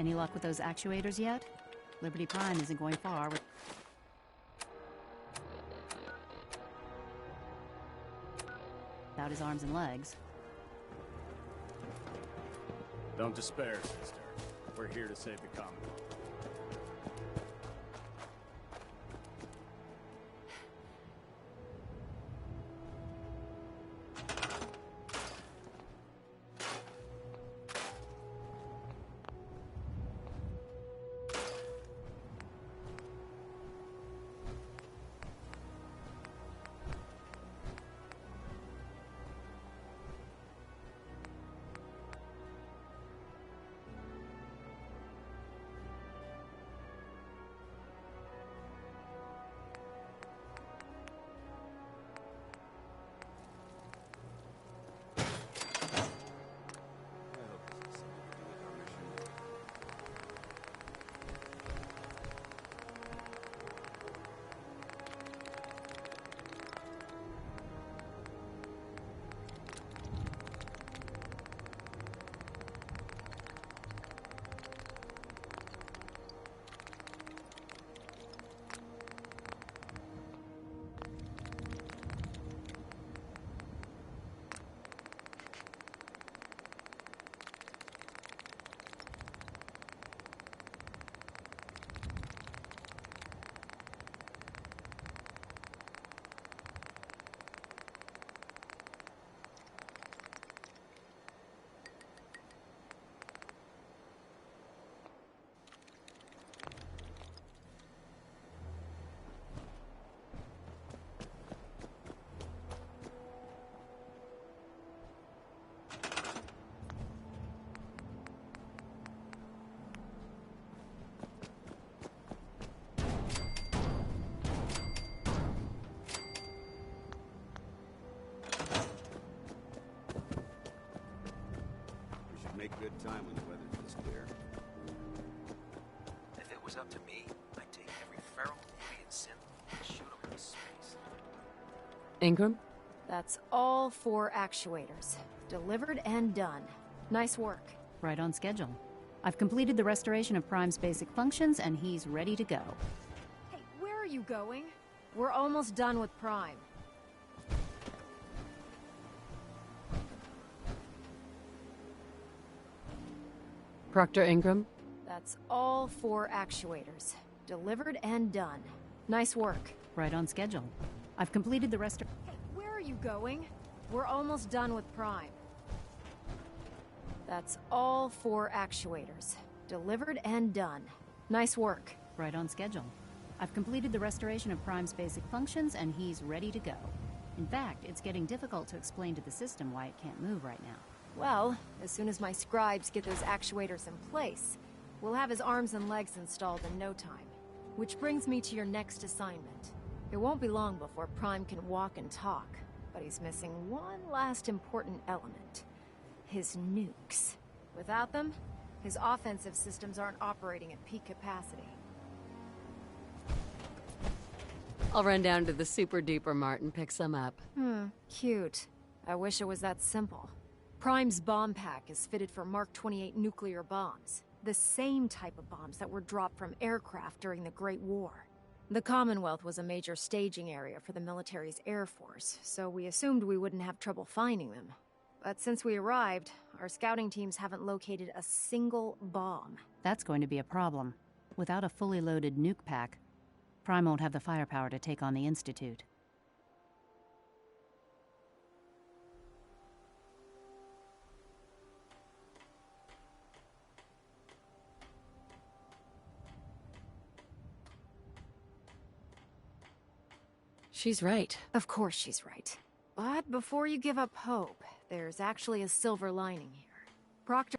Any luck with those actuators yet? Liberty Prime isn't going far without his arms and legs. Don't despair, sister. We're here to save the Commonwealth. Make good time when the weather's this clear. If it was up to me, I'd take every feral alien synth and shoot them into space. Ingram? That's all 4 actuators. Delivered and done. Nice work. Right on schedule. I've completed the restoration of Prime's basic functions, and he's ready to go. Hey, where are you going? We're almost done with Prime. Proctor Ingram? That's all 4 actuators. Delivered and done. Nice work. Right on schedule. I've completed the rest. Hey, where are you going? We're almost done with Prime. That's all 4 actuators. Delivered and done. Nice work. Right on schedule. I've completed the restoration of Prime's basic functions, and he's ready to go. In fact, it's getting difficult to explain to the system why it can't move right now. Well, as soon as my scribes get those actuators in place, we'll have his arms and legs installed in no time. Which brings me to your next assignment. It won't be long before Prime can walk and talk, but he's missing one last important element. His nukes. Without them, his offensive systems aren't operating at peak capacity. I'll run down to the Super Duper Mart and pick some up. Cute. I wish it was that simple. Prime's bomb pack is fitted for Mark 28 nuclear bombs, the same type of bombs that were dropped from aircraft during the Great War. The Commonwealth was a major staging area for the military's air force, so we assumed we wouldn't have trouble finding them. But since we arrived, our scouting teams haven't located a single bomb. That's going to be a problem. Without a fully loaded nuke pack, Prime won't have the firepower to take on the Institute. She's right. Of course she's right. But before you give up hope, there's actually a silver lining here. Proctor...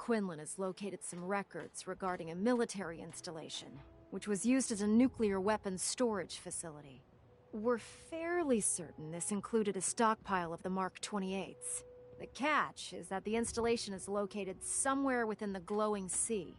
Quinlan has located some records regarding a military installation, which was used as a nuclear weapons storage facility. We're fairly certain this included a stockpile of the Mark 28s. The catch is that the installation is located somewhere within the glowing sea.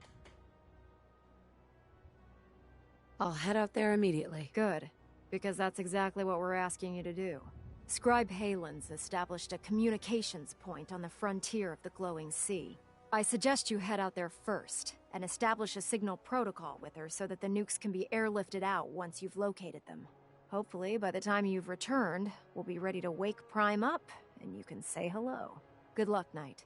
I'll head out there immediately. Good, because that's exactly what we're asking you to do. Scribe Halen's established a communications point on the frontier of the glowing sea. I suggest you head out there first, and establish a signal protocol with her so that the nukes can be airlifted out once you've located them. Hopefully, by the time you've returned, we'll be ready to wake Prime up, and you can say hello. Good luck, Knight.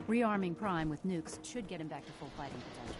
Rearming Prime with nukes should get him back to full fighting potential.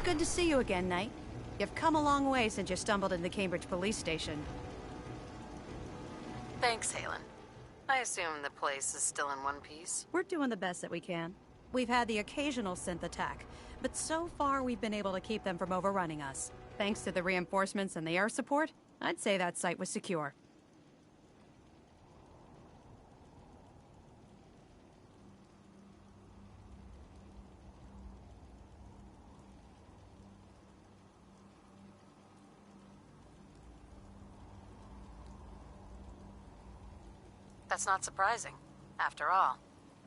Good to see you again, Knight. You've come a long way since you stumbled into the Cambridge police station. Thanks, Halen. I assume the place is still in one piece? We're doing the best that we can. We've had the occasional synth attack, but so far we've been able to keep them from overrunning us. Thanks to the reinforcements and the air support, I'd say that site was secure. That's not surprising. After all,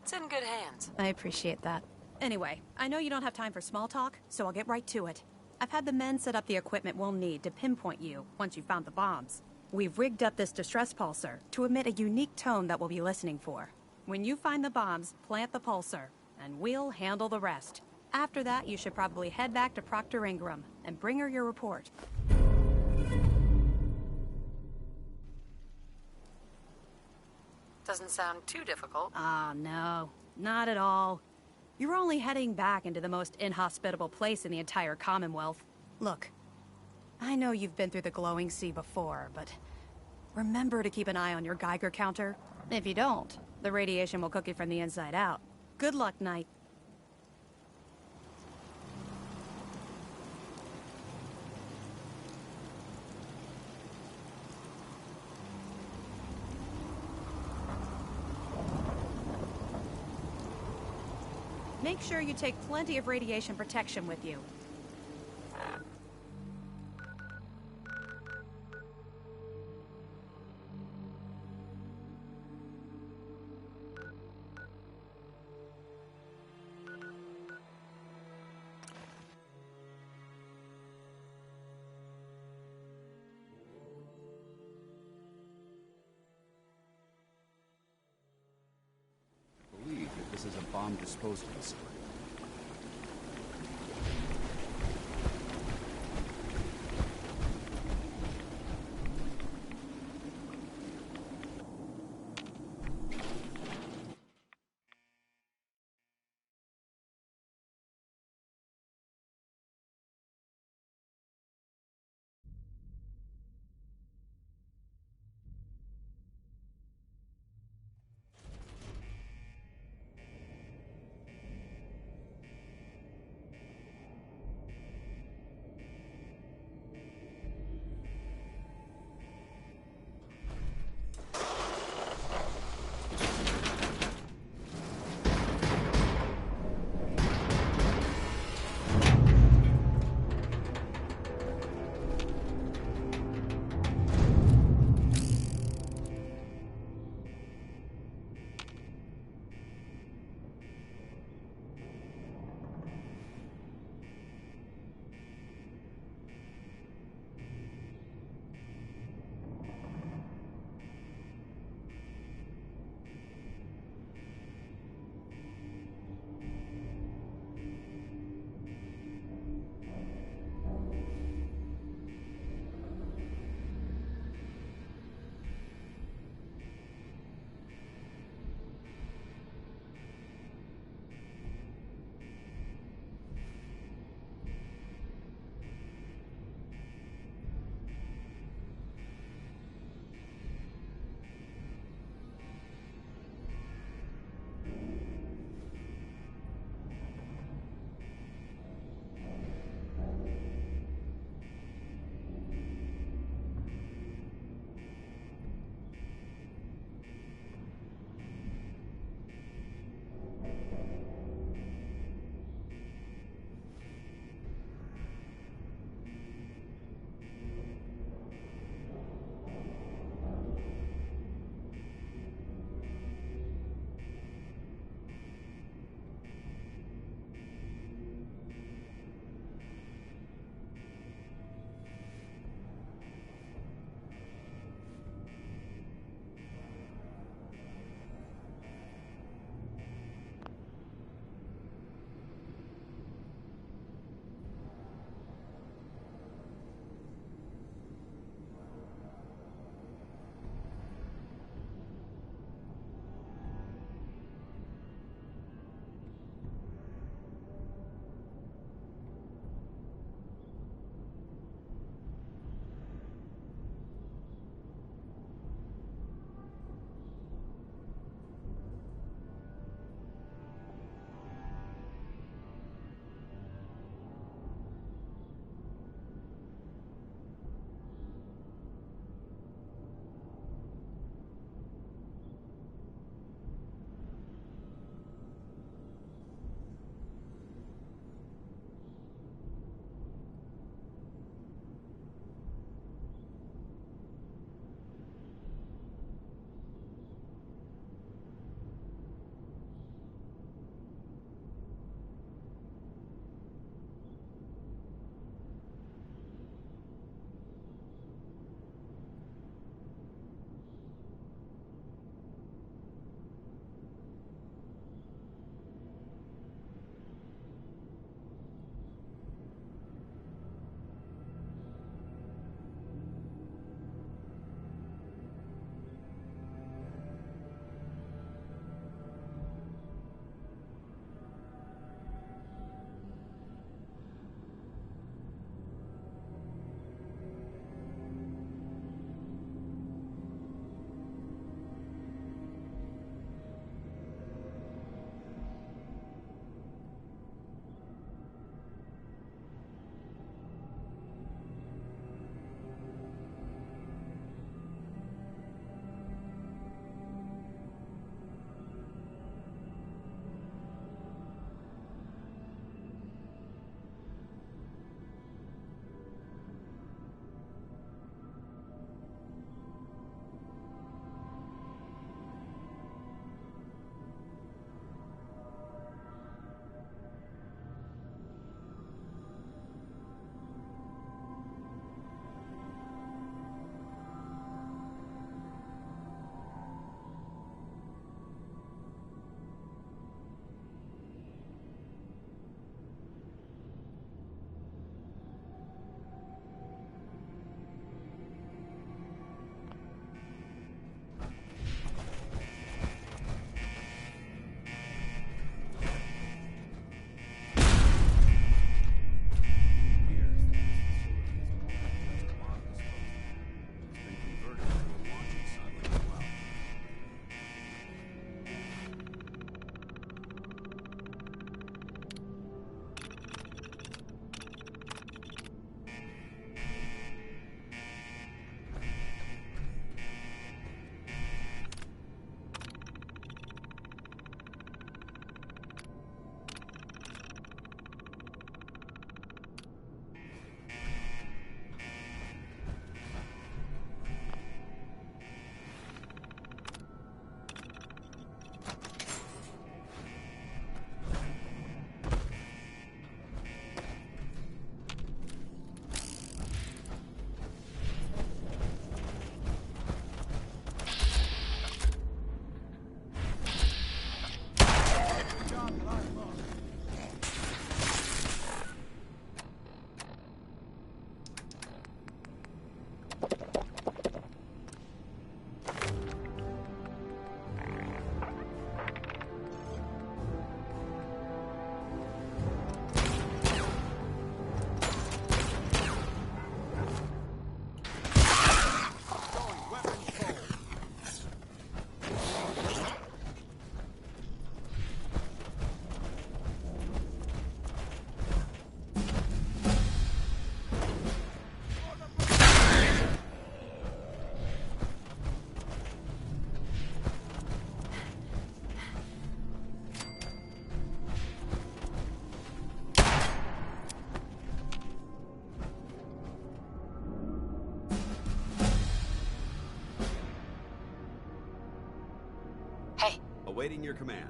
it's in good hands. I appreciate that. Anyway, I know you don't have time for small talk, so I'll get right to it. I've had the men set up the equipment we'll need to pinpoint you once you've found the bombs. We've rigged up this distress pulsar to emit a unique tone that we'll be listening for. When you find the bombs, plant the pulsar, and we'll handle the rest. After that, you should probably head back to Proctor Ingram and bring her your report. Doesn't sound too difficult. Ah, no. Not at all. You're only heading back into the most inhospitable place in the entire Commonwealth. Look, I know you've been through the glowing sea before, but remember to keep an eye on your Geiger counter. If you don't, the radiation will cook you from the inside out. Good luck, Knight. Make sure you take plenty of radiation protection with you. I believe that this is a bomb disposal facility. Awaiting your command.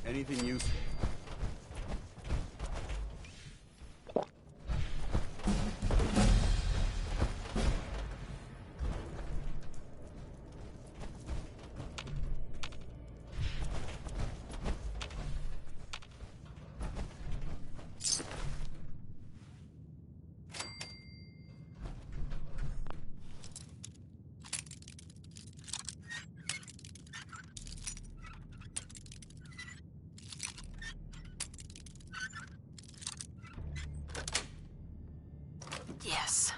Anything useful? Yes.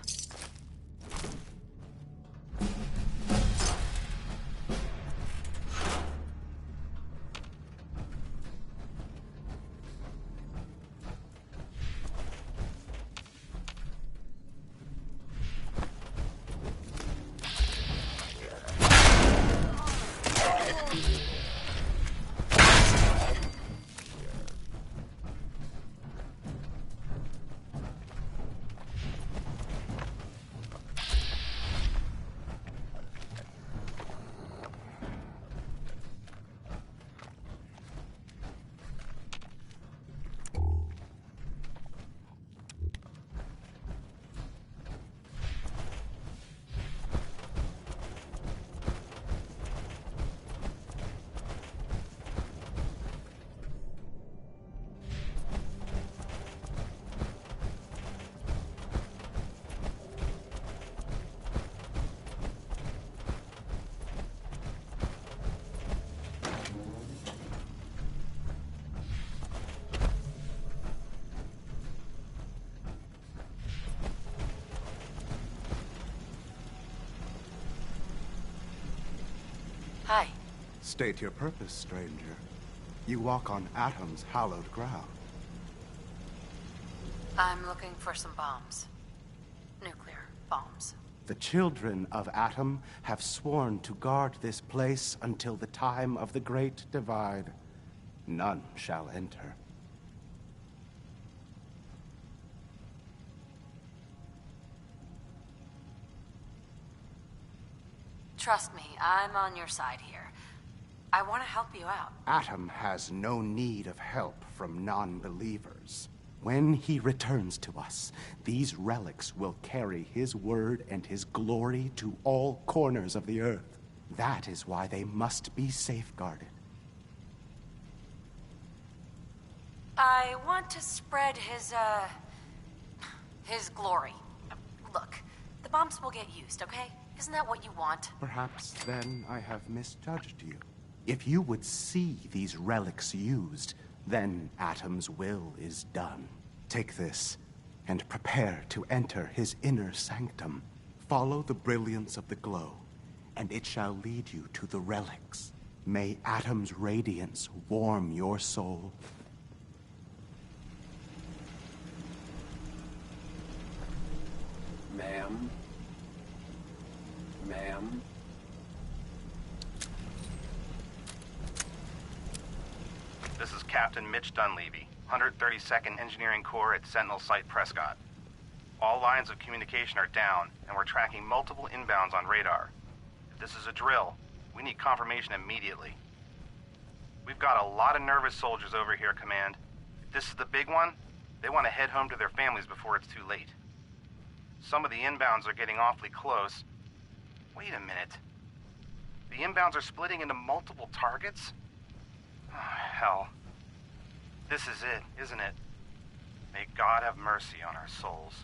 Hi. State your purpose, stranger. You walk on Atom's hallowed ground. I'm looking for some bombs. Nuclear bombs. The children of Atom have sworn to guard this place until the time of the Great Divide. None shall enter. Trust me, I'm on your side here. I want to help you out. Atom has no need of help from non-believers. When he returns to us, these relics will carry his word and his glory to all corners of the earth. That is why they must be safeguarded. I want to spread his glory. Look, the bombs will get used, okay? Isn't that what you want? Perhaps then I have misjudged you. If you would see these relics used, then Atom's will is done. Take this, and prepare to enter his inner sanctum. Follow the brilliance of the glow, and it shall lead you to the relics. May Atom's radiance warm your soul. Ma'am? Ma'am? This is Captain Mitch Dunleavy, 132nd Engineering Corps at Sentinel Site Prescott. All lines of communication are down, and we're tracking multiple inbounds on radar. If this is a drill, we need confirmation immediately. We've got a lot of nervous soldiers over here, Command. If this is the big one, they want to head home to their families before it's too late. Some of the inbounds are getting awfully close. Wait a minute. The inbounds are splitting into multiple targets? Oh, hell. This is it, isn't it? May God have mercy on our souls.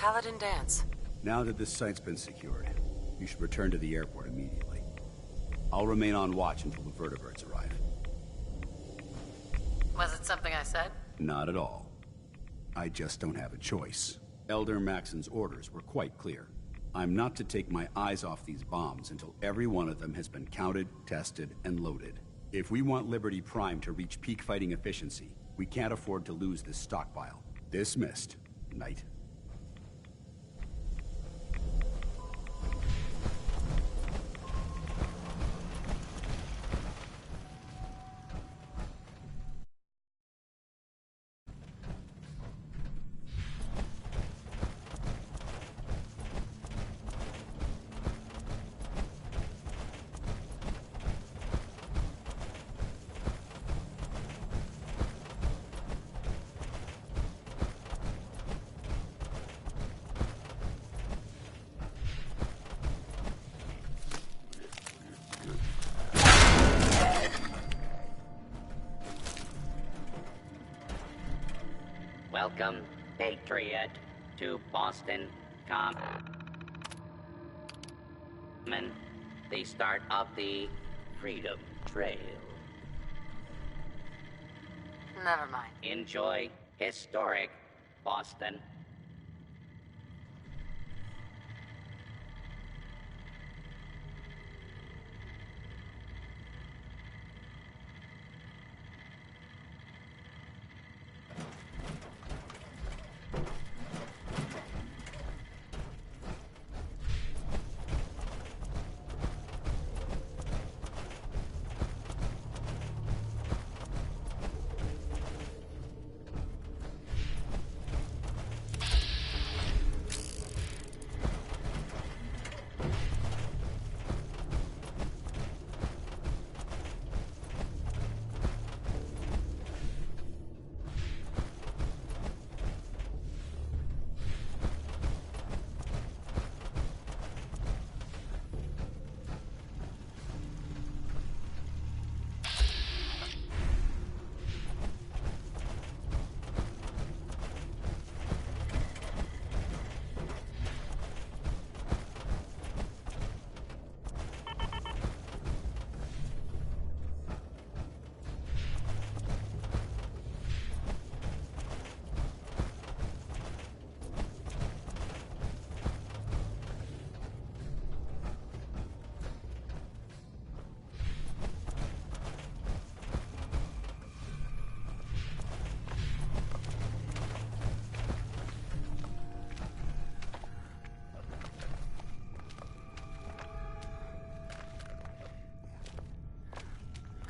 Paladin dance. Now that this site's been secured, you should return to the airport immediately. I'll remain on watch until the vertebrates arrive. Was it something I said? Not at all. I just don't have a choice. Elder Maxon's orders were quite clear. I'm not to take my eyes off these bombs until every one of them has been counted, tested, and loaded. If we want Liberty Prime to reach peak fighting efficiency, we can't afford to lose this stockpile. Dismissed, Knight. Welcome, Patriot, to Boston Common, the start of the Freedom Trail. Never mind. Enjoy historic Boston.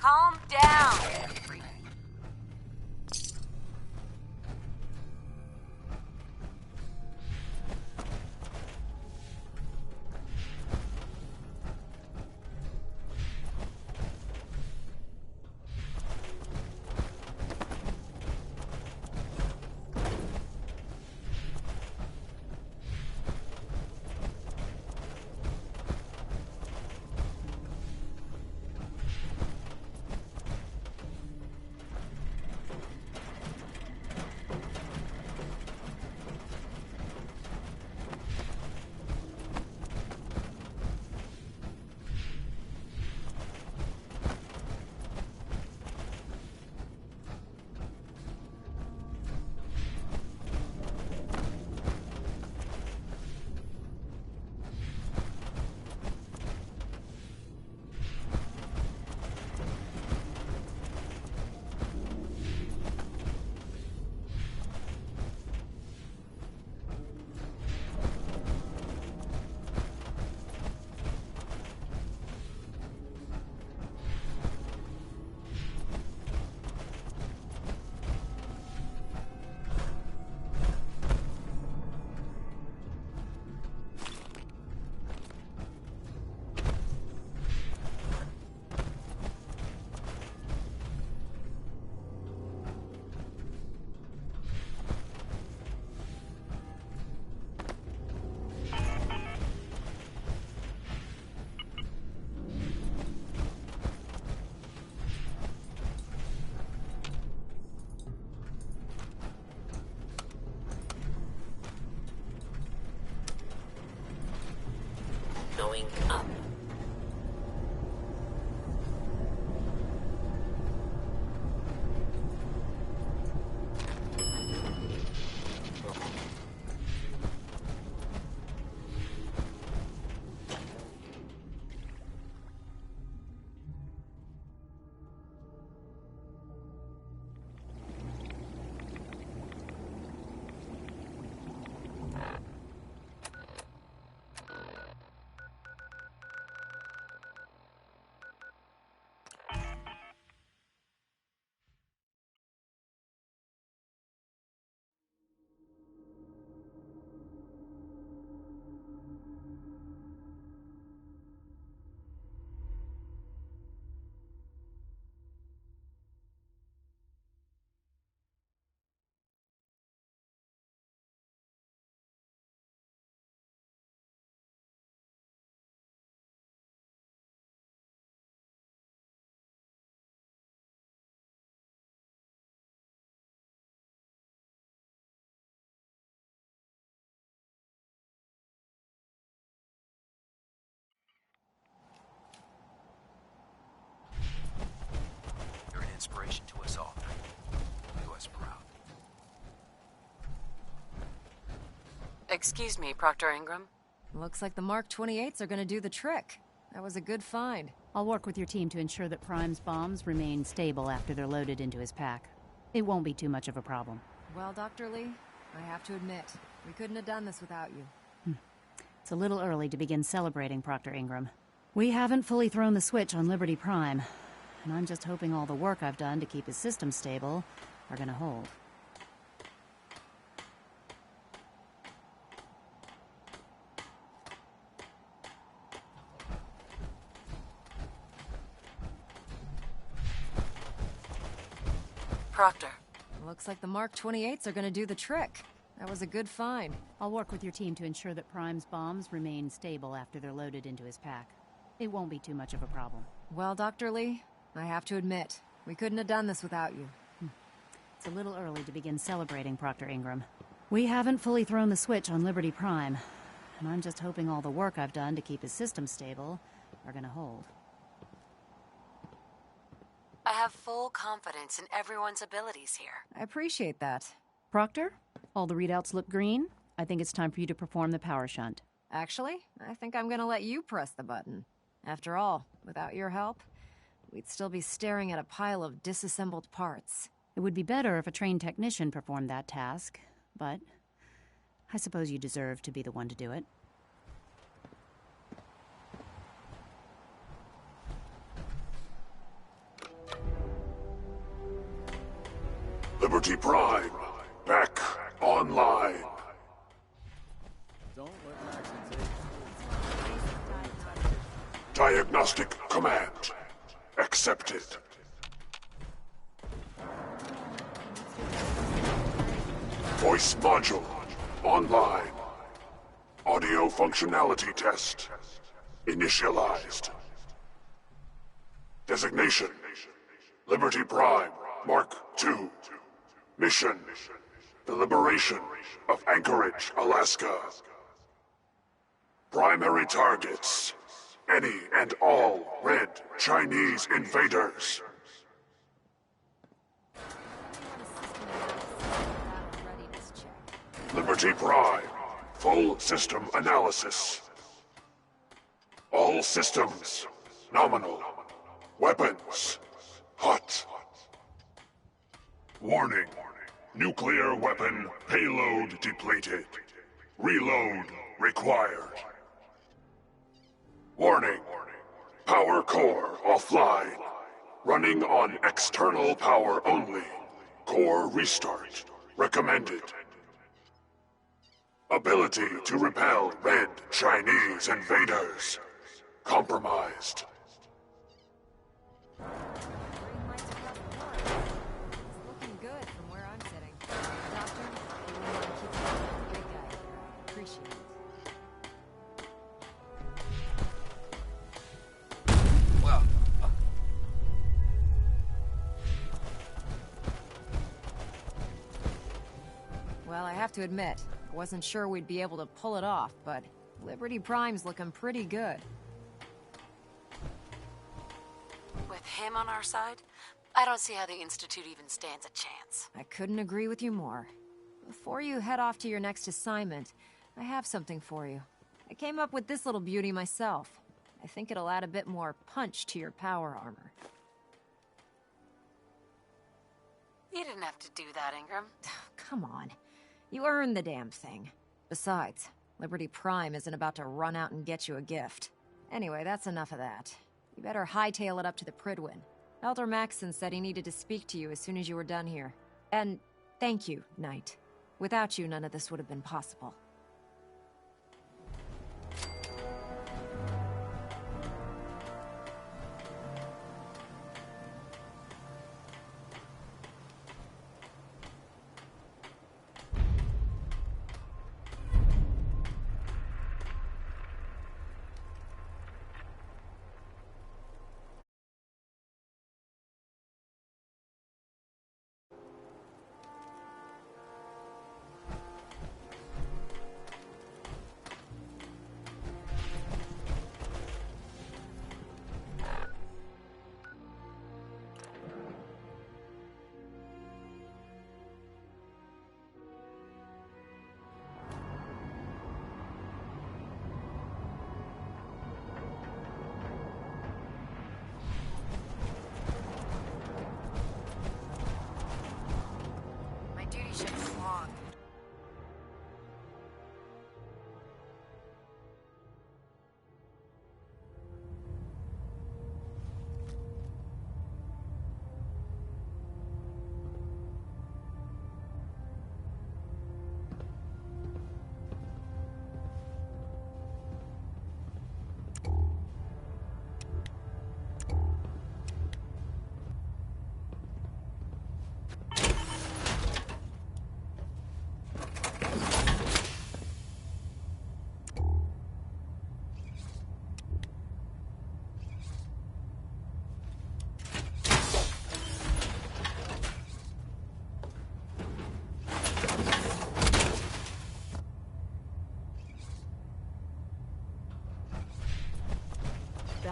Calm down. going up. You're an inspiration to us all. Do us proud. Excuse me, Proctor Ingram. Looks like the Mark 28s are gonna do the trick. That was a good find. I'll work with your team to ensure that Prime's bombs remain stable after they're loaded into his pack. It won't be too much of a problem. Well, Dr. Lee, I have to admit, we couldn't have done this without you. It's a little early to begin celebrating, Proctor Ingram. We haven't fully thrown the switch on Liberty Prime, and I'm just hoping all the work I've done to keep his system stable are gonna hold. Proctor. Looks like the Mark 28s are gonna do the trick. That was a good find. I'll work with your team to ensure that Prime's bombs remain stable after they're loaded into his pack. It won't be too much of a problem. Well, Dr. Lee, I have to admit, we couldn't have done this without you. It's a little early to begin celebrating, Proctor Ingram. We haven't fully thrown the switch on Liberty Prime, and I'm just hoping all the work I've done to keep his system stable are gonna hold. I have full confidence in everyone's abilities here. I appreciate that. Proctor, all the readouts look green. I think it's time for you to perform the power shunt. Actually, I think I'm gonna let you press the button. After all, without your help, we'd still be staring at a pile of disassembled parts. It would be better if a trained technician performed that task, but I suppose you deserve to be the one to do it. Liberty Prime, back online. Don't let Maxon take Diagnostic command accepted. Voice module online. Audio functionality test initialized. Designation Liberty Prime Mark II. Mission the liberation of Anchorage, Alaska. Primary targets any and all red Chinese invaders. Liberty Prime, full system analysis. All systems, nominal. Weapons, hot. Warning, nuclear weapon payload depleted. Reload required. Warning, power core offline. Running on external power only. Core restart recommended. Ability to repel red Chinese invaders compromised. Looking good from where I'm sitting. Doctor, you wouldn't want to keep an eye on the big guy here. Appreciate it. Well, Well, I have to admit, I wasn't sure we'd be able to pull it off, but Liberty Prime's looking pretty good. With him on our side, I don't see how the Institute even stands a chance. I couldn't agree with you more. Before you head off to your next assignment, I have something for you. I came up with this little beauty myself. I think it'll add a bit more punch to your power armor. You didn't have to do that, Ingram. Come on. You earned the damn thing. Besides, Liberty Prime isn't about to run out and get you a gift. Anyway, that's enough of that. You better hightail it up to the Pridwin. Elder Maxson said he needed to speak to you as soon as you were done here. And thank you, Knight. Without you, none of this would have been possible.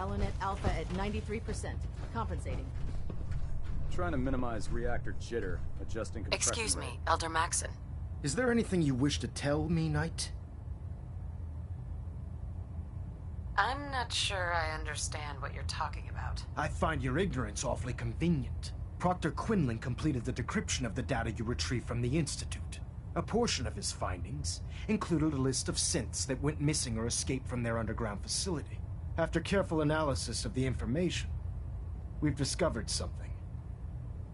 Balonet Alpha at 93%. Compensating. Trying to minimize reactor jitter, adjusting compression Excuse rate. me, Elder Maxson. Is there anything you wish to tell me, Knight? I'm not sure I understand what you're talking about. I find your ignorance awfully convenient. Proctor Quinlan completed the decryption of the data you retrieved from the Institute. A portion of his findings included a list of synths that went missing or escaped from their underground facility. After careful analysis of the information, we've discovered something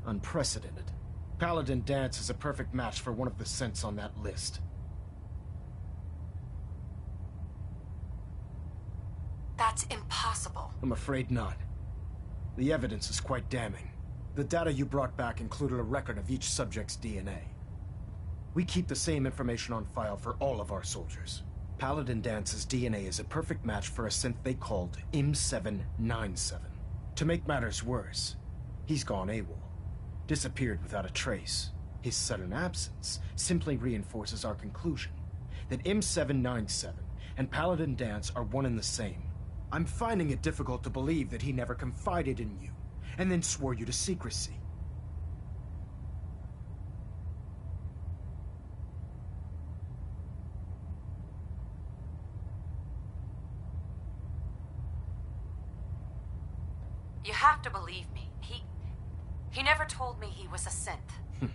unprecedented. Paladin Dance is a perfect match for one of the synths on that list. That's impossible. I'm afraid not. The evidence is quite damning. The data you brought back included a record of each subject's DNA. We keep the same information on file for all of our soldiers. Paladin Dance's DNA is a perfect match for a synth they called M797. To make matters worse, he's gone AWOL. Disappeared without a trace. His sudden absence simply reinforces our conclusion that M797 and Paladin Dance are one and the same. I'm finding it difficult to believe that he never confided in you, and then swore you to secrecy. You have to believe me. He never told me he was a synth.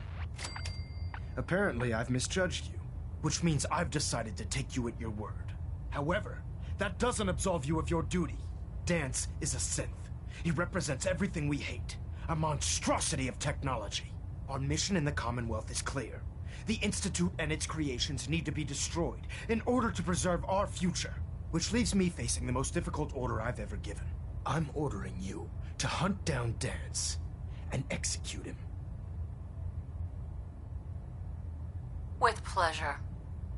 Apparently, I've misjudged you, which means I've decided to take you at your word. However, that doesn't absolve you of your duty. Dance is a synth. He represents everything we hate, a monstrosity of technology. Our mission in the Commonwealth is clear. The Institute and its creations need to be destroyed in order to preserve our future, which leaves me facing the most difficult order I've ever given. I'm ordering you to hunt down Dance and execute him. With pleasure.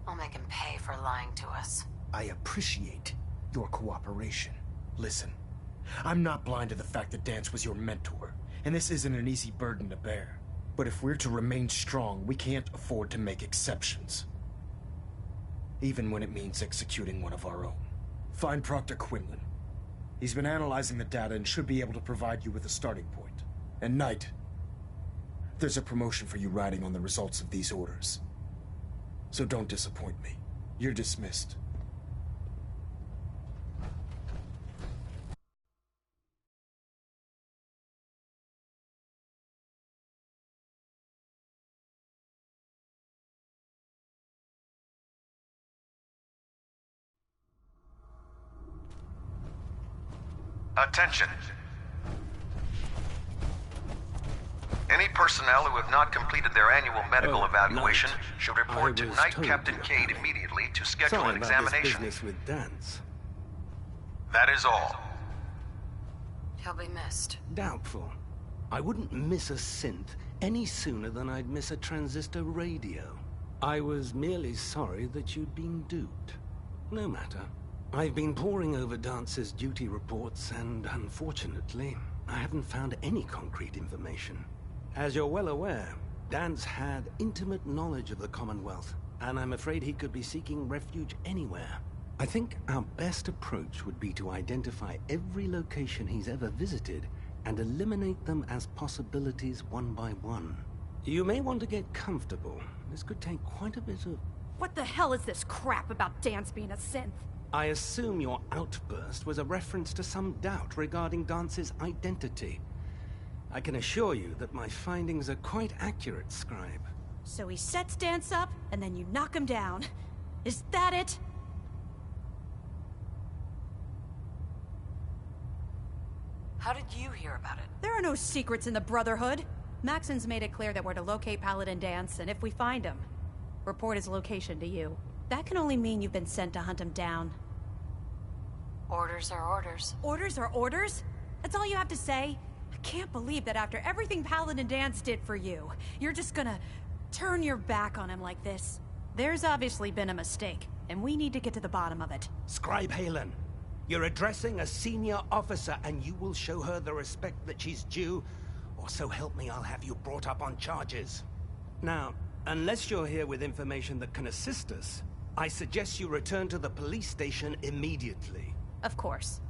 I'll make him pay for lying to us. I appreciate your cooperation. Listen, I'm not blind to the fact that Dance was your mentor, and this isn't an easy burden to bear. But if we're to remain strong, we can't afford to make exceptions. even when it means executing one of our own. Find Proctor Quinlan. He's been analyzing the data and should be able to provide you with a starting point. And Knight, there's a promotion for you riding on the results of these orders. So don't disappoint me. You're dismissed. Attention. Any personnel who have not completed their annual medical evaluation should report to Night Captain Cade immediately to schedule an examination. This business with Dance. That is all. He'll be missed. Doubtful. I wouldn't miss a synth any sooner than I'd miss a transistor radio. I was merely sorry that you'd been duped. No matter. I've been poring over Dance's duty reports, and unfortunately, I haven't found any concrete information. As you're well aware, Dance had intimate knowledge of the Commonwealth, and I'm afraid he could be seeking refuge anywhere. I think our best approach would be to identify every location he's ever visited and eliminate them as possibilities one by one. You may want to get comfortable. This could take quite a bit of... What the hell is this crap about Dance being a synth? I assume your outburst was a reference to some doubt regarding Dance's identity. I can assure you that my findings are quite accurate, Scribe. So he sets Dance up, and then you knock him down. Is that it? How did you hear about it? There are no secrets in the Brotherhood. Maxon's made it clear that we're to locate Paladin Dance, and if we find him, report his location to you. That can only mean you've been sent to hunt him down. Orders are orders. Orders are orders? That's all you have to say? I can't believe that after everything Paladin Dance did for you, you're just gonna turn your back on him like this. There's obviously been a mistake, and we need to get to the bottom of it. Scribe Halen, you're addressing a senior officer, and you will show her the respect that she's due, or so help me, I'll have you brought up on charges. Now, unless you're here with information that can assist us, I suggest you return to the police station immediately. Of course.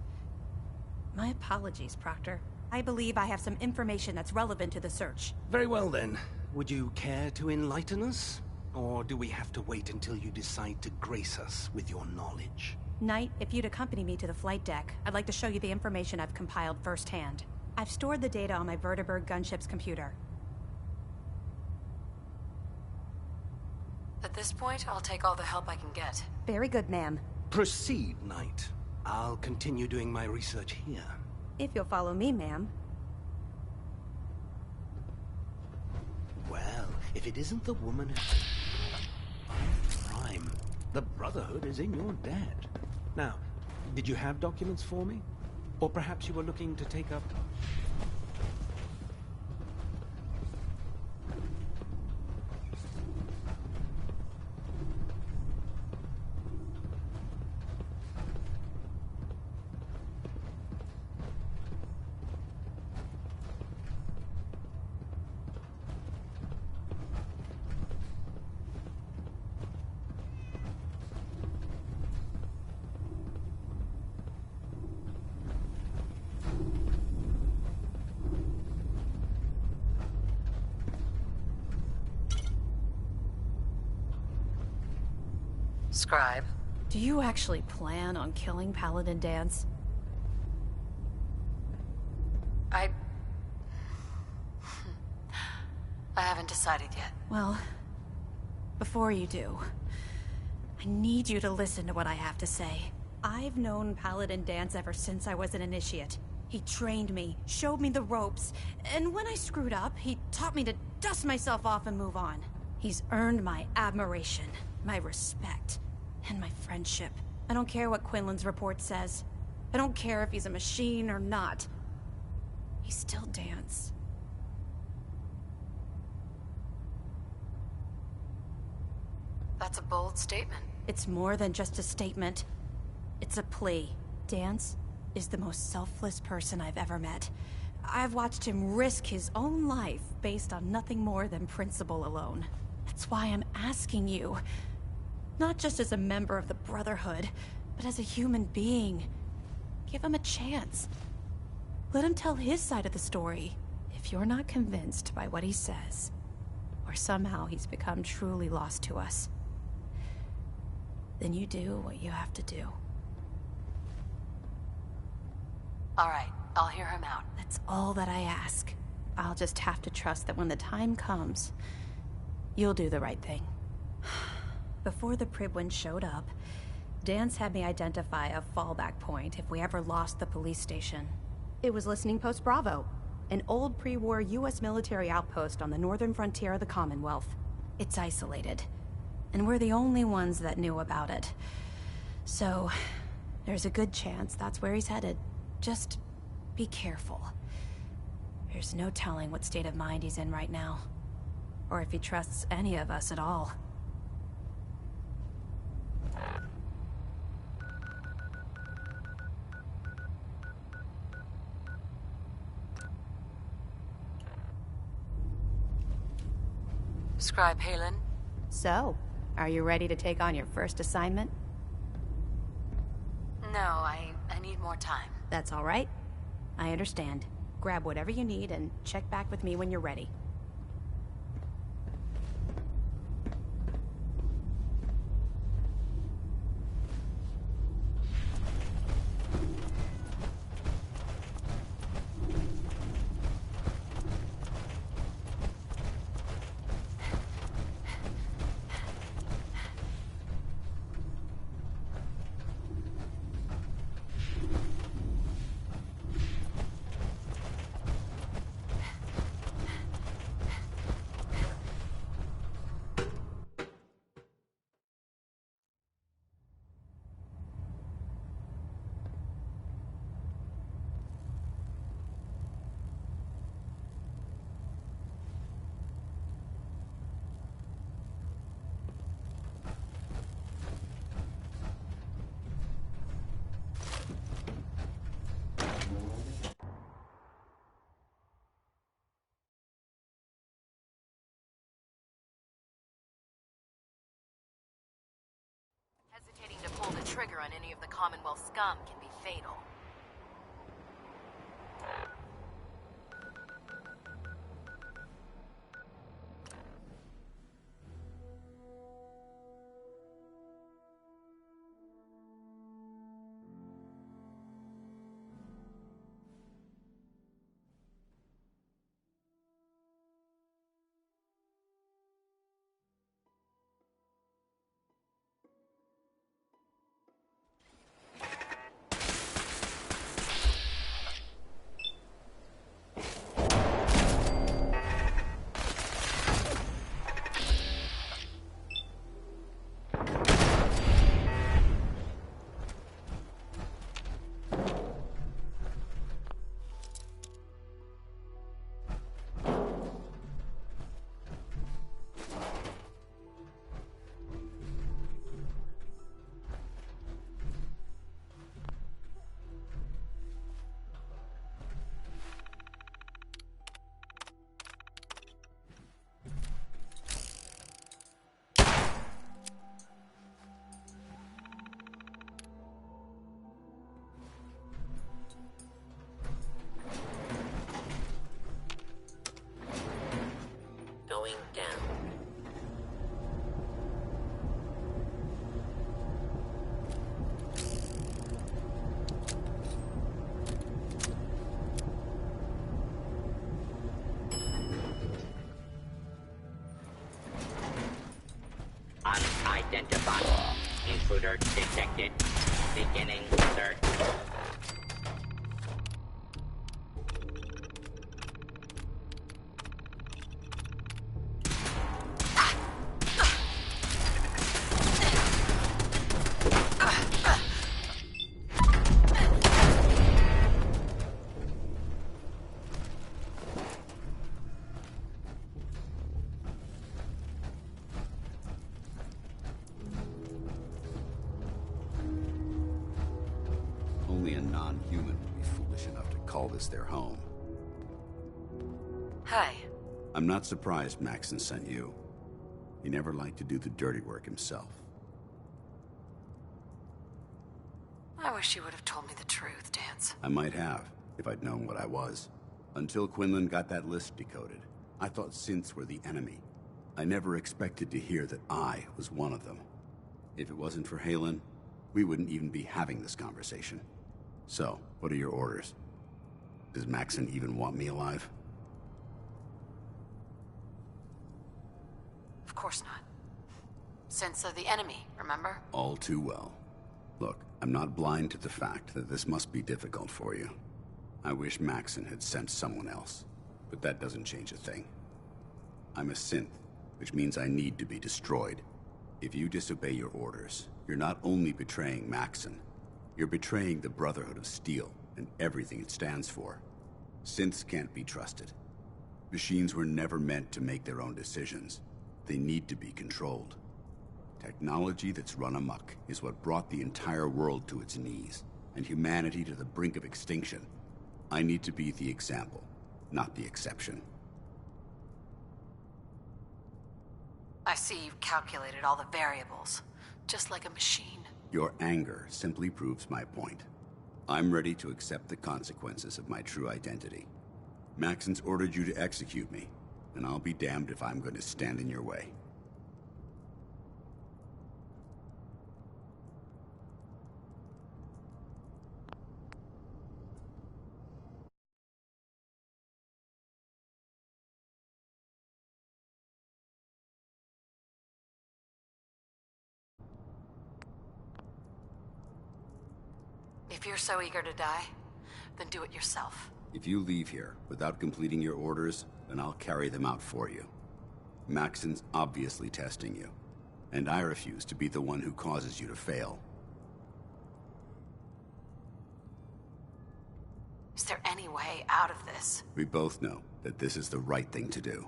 My apologies, Proctor. I believe I have some information that's relevant to the search. Very well then. Would you care to enlighten us? Or do we have to wait until you decide to grace us with your knowledge? Knight, if you'd accompany me to the flight deck, I'd like to show you the information I've compiled firsthand. I've stored the data on my Vertibird gunship's computer. At this point, I'll take all the help I can get. Very good, ma'am. Proceed, Knight. I'll continue doing my research here. If you'll follow me, ma'am. Well, if it isn't the woman Prime, the Brotherhood is in your debt. Now, did you have documents for me? Or perhaps you were looking to take up... Scribe. Do you actually plan on killing Paladin Dance? I haven't decided yet. Well, before you do, I need you to listen to what I have to say. I've known Paladin Dance ever since I was an initiate. He trained me, showed me the ropes, and when I screwed up, he taught me to dust myself off and move on. He's earned my admiration, my respect, and my friendship. I don't care what Quinlan's report says. I don't care if he's a machine or not. He's still Dance. That's a bold statement. It's more than just a statement. It's a plea. Dance is the most selfless person I've ever met. I've watched him risk his own life based on nothing more than principle alone. That's why I'm asking you. Not just as a member of the Brotherhood, but as a human being. Give him a chance. Let him tell his side of the story. If you're not convinced by what he says, or somehow he's become truly lost to us, then you do what you have to do. All right, I'll hear him out. That's all that I ask. I'll just have to trust that when the time comes, you'll do the right thing. Before the Pribwin showed up, Dan's had me identify a fallback point if we ever lost the police station. It was Listening Post Bravo, an old pre-war US military outpost on the northern frontier of the Commonwealth. It's isolated, and we're the only ones that knew about it. So, there's a good chance that's where he's headed. Just be careful. There's no telling what state of mind he's in right now, or if he trusts any of us at all. Scribe Halen? So, are you ready to take on your first assignment? No, I need more time. That's all right. I understand. Grab whatever you need and check back with me when you're ready. Hesitating to pull the trigger on any of the Commonwealth scum can be fatal. Going down. Unidentified. Intruder detected. Beginning search. Only a non-human would be foolish enough to call this their home. Hi. I'm not surprised Maxon sent you. He never liked to do the dirty work himself. I wish you would have told me the truth, Dance. I might have, if I'd known what I was. Until Quinlan got that list decoded, I thought synths were the enemy. I never expected to hear that I was one of them. If it wasn't for Halen, we wouldn't even be having this conversation. So, what are your orders? Does Maxon even want me alive? Of course not. Synths are the enemy, remember? All too well. Look, I'm not blind to the fact that this must be difficult for you. I wish Maxon had sent someone else, but that doesn't change a thing. I'm a synth, which means I need to be destroyed. If you disobey your orders, you're not only betraying Maxon, you're betraying the Brotherhood of Steel and everything it stands for. Synths can't be trusted. Machines were never meant to make their own decisions. They need to be controlled. Technology that's run amok is what brought the entire world to its knees, and humanity to the brink of extinction. I need to be the example, not the exception. I see you've calculated all the variables, just like a machine. Your anger simply proves my point. I'm ready to accept the consequences of my true identity. Maxon's ordered you to execute me, and I'll be damned if I'm going to stand in your way. If you're so eager to die, then do it yourself. If you leave here without completing your orders, then I'll carry them out for you. Maxon's obviously testing you, and I refuse to be the one who causes you to fail. Is there any way out of this? We both know that this is the right thing to do.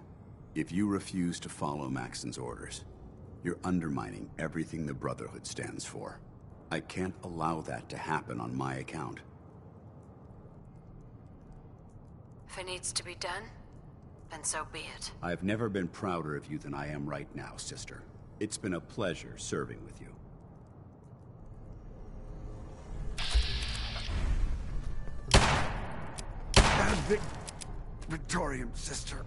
If you refuse to follow Maxon's orders, you're undermining everything the Brotherhood stands for. I can't allow that to happen on my account. If it needs to be done, then so be it. I've never been prouder of you than I am right now, sister. It's been a pleasure serving with you. Victorium, sister.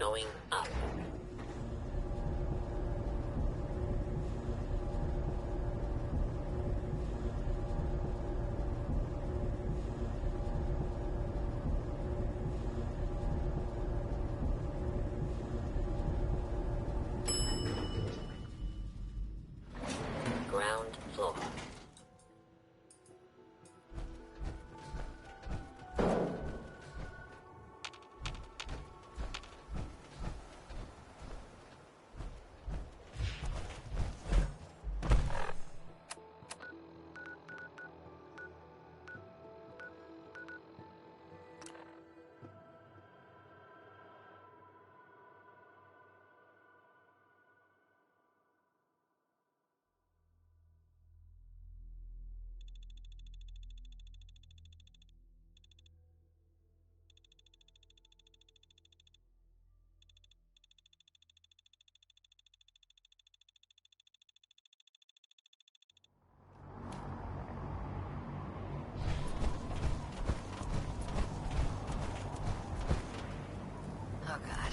Going up. Ground floor. Oh, God.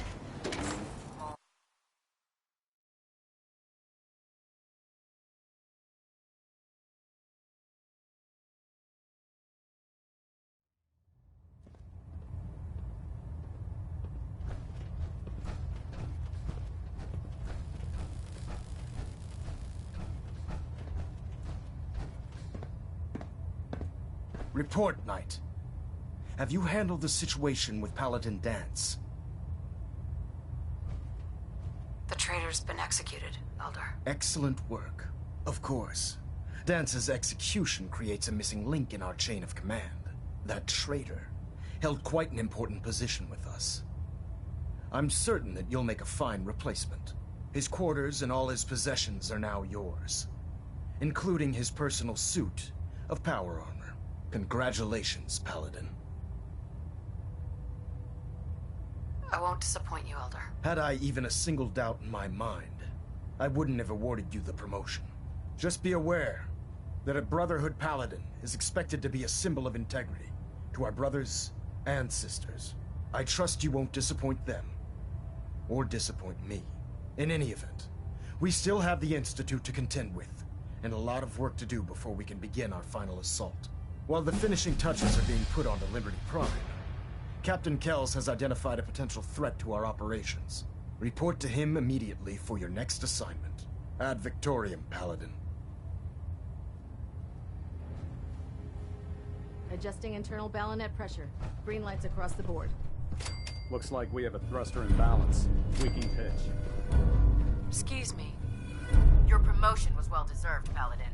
Report, Knight. Have you handled the situation with Paladin Dance? The traitor's been executed, Elder. Excellent work. Of course. Dance's execution creates a missing link in our chain of command. That traitor held quite an important position with us. I'm certain that you'll make a fine replacement. His quarters and all his possessions are now yours, including his personal suit of power armor. Congratulations, Paladin. I won't disappoint you, Elder. Had I even a single doubt in my mind, I wouldn't have awarded you the promotion. Just be aware that a Brotherhood Paladin is expected to be a symbol of integrity to our brothers and sisters. I trust you won't disappoint them, or disappoint me. In any event, we still have the Institute to contend with, and a lot of work to do before we can begin our final assault. While the finishing touches are being put onto Liberty Prime, Captain Kells has identified a potential threat to our operations. Report to him immediately for your next assignment. Ad Victoriam, Paladin. Adjusting internal bayonet pressure. Green lights across the board. Looks like we have a thruster imbalance. Tweaking pitch. Excuse me. Your promotion was well deserved, Paladin.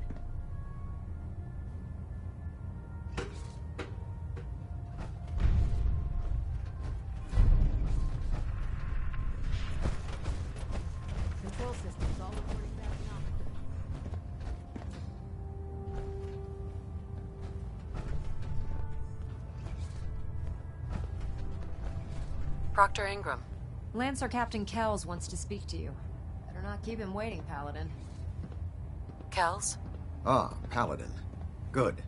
Control systems all reporting back now. Proctor Ingram. Lancer Captain Kells wants to speak to you. Better not keep him waiting, Paladin. Kells? Ah, Paladin. Good.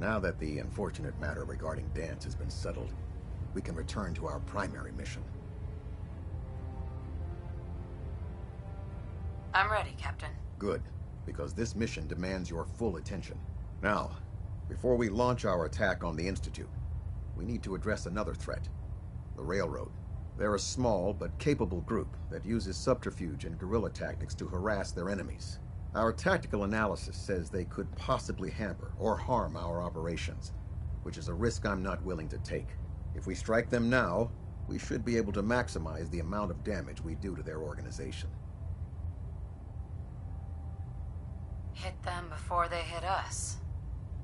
Now that the unfortunate matter regarding Dance has been settled, we can return to our primary mission. I'm ready, Captain. Good, because this mission demands your full attention. Now, before we launch our attack on the Institute, we need to address another threat. The Railroad. They're a small but capable group that uses subterfuge and guerrilla tactics to harass their enemies. Our tactical analysis says they could possibly hamper or harm our operations, which is a risk I'm not willing to take. If we strike them now, we should be able to maximize the amount of damage we do to their organization. Hit them before they hit us.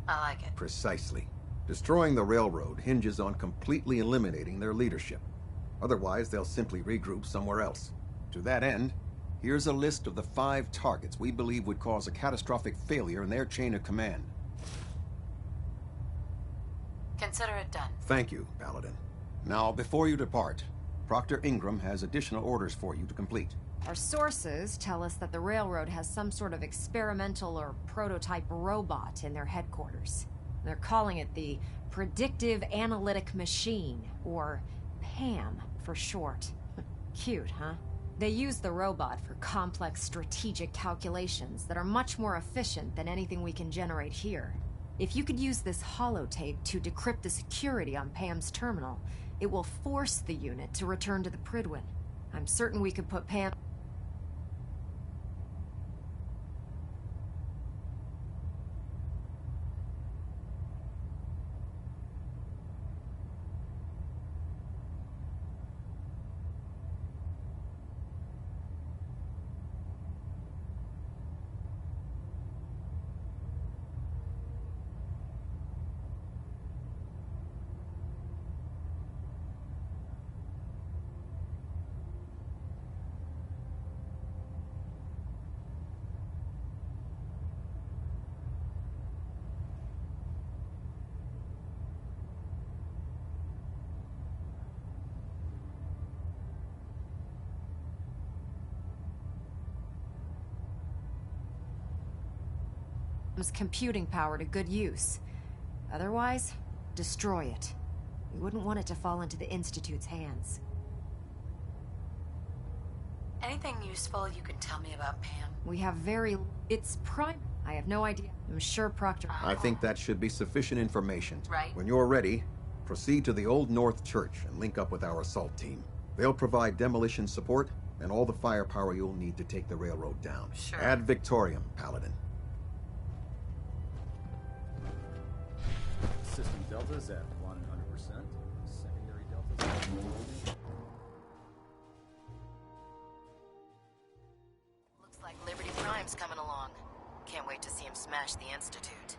I like it. Precisely. Destroying the railroad hinges on completely eliminating their leadership. Otherwise, they'll simply regroup somewhere else. To that end, here's a list of the 5 targets we believe would cause a catastrophic failure in their chain of command. Consider it done. Thank you, Paladin. Now, before you depart, Proctor Ingram has additional orders for you to complete. Our sources tell us that the Railroad has some sort of experimental or prototype robot in their headquarters. They're calling it the Predictive Analytic Machine, or PAM for short. Cute, huh? They use the robot for complex strategic calculations that are much more efficient than anything we can generate here. If you could use this holotape to decrypt the security on Pam's terminal, it will force the unit to return to the Pridwin. I'm certain we could put Pam... computing power to good use. Otherwise, destroy it. We wouldn't want it to fall into the Institute's hands. Anything useful you can tell me about Pam? We have It's prime. I have no idea. I'm sure Proctor... I think that should be sufficient information. Right. When you're ready, proceed to the Old North Church and link up with our assault team. They'll provide demolition support and all the firepower you'll need to take the railroad down. Sure. Ad Victoriam, Paladin. System deltas at 100%. Secondary deltas at... Looks like Liberty Prime's coming along. Can't wait to see him smash the Institute.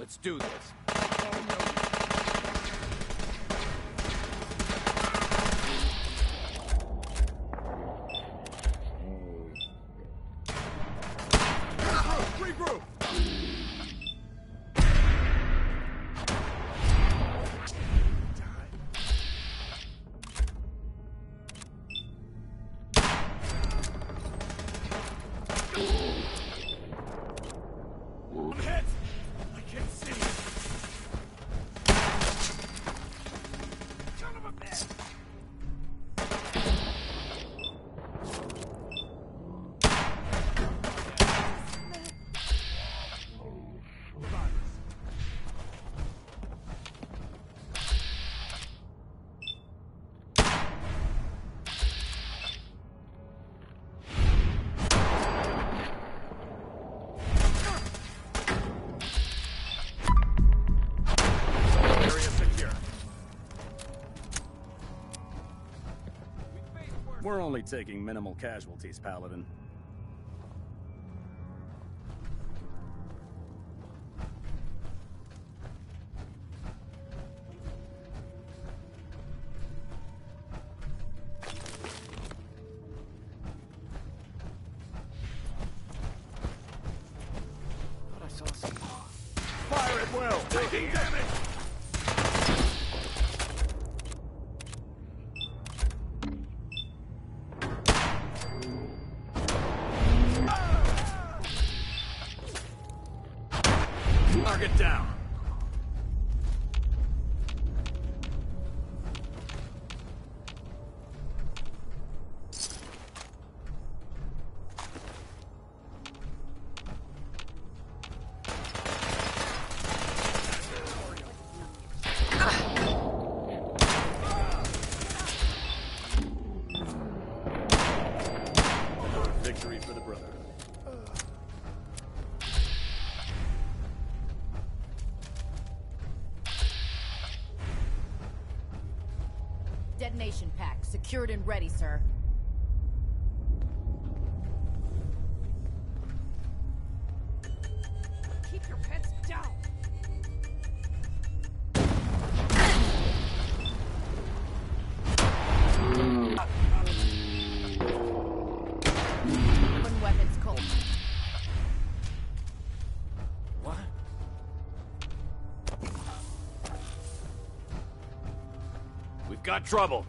Let's do this. Regroup! I'm hit! I can't see. We're only taking minimal casualties, Paladin. Thought I saw some. Fire at will! Taking damage! Target down! Victory for the Brotherhood. Detonation pack, secured and ready, sir. Keep your pets down! When weapons cold. What? We've got trouble.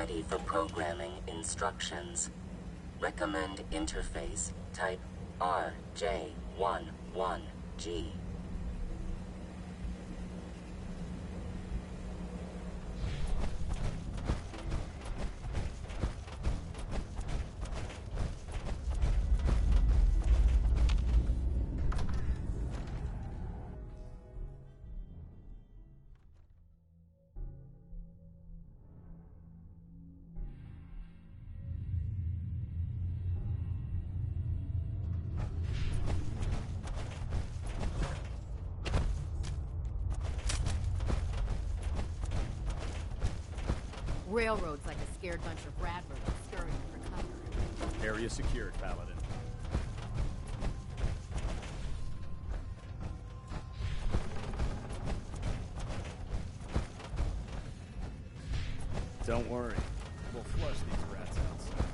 ready for programming instructions. Recommend interface type RJ11G. Railroad's like a scared bunch of radbirds scurrying for cover. Area secured, Paladin. Don't worry. We'll flush these rats outside.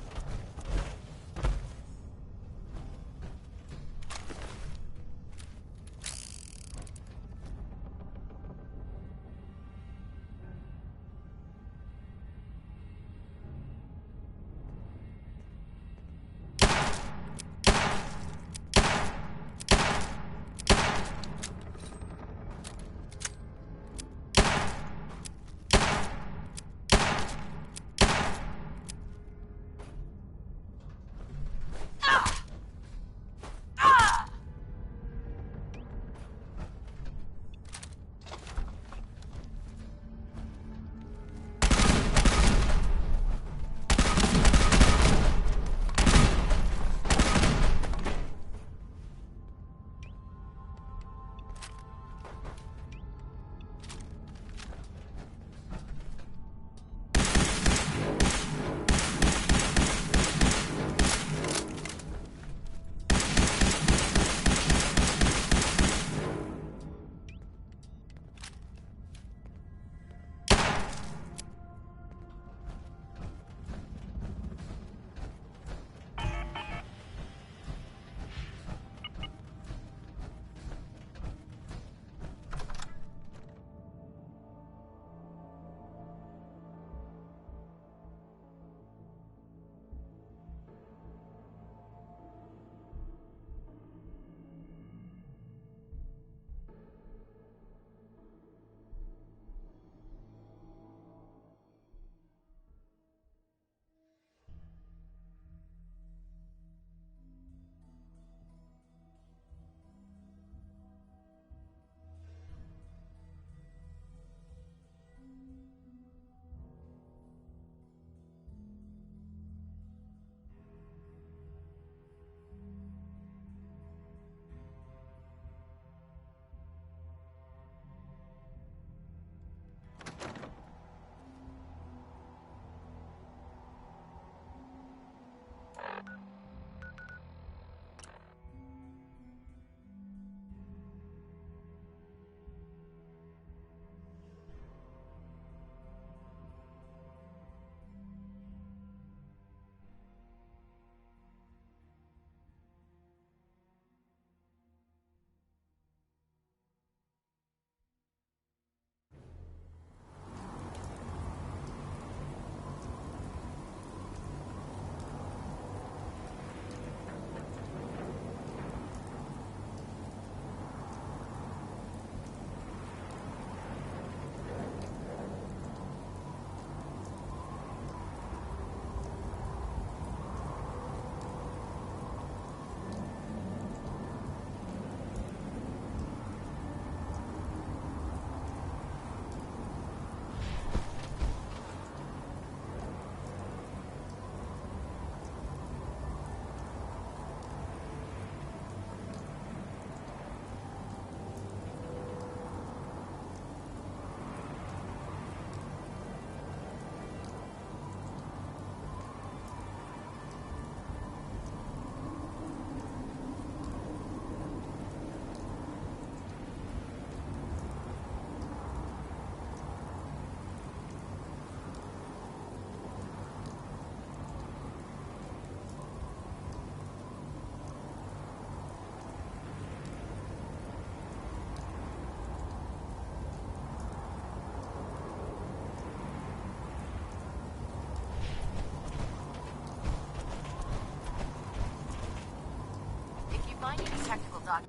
need a technical doc.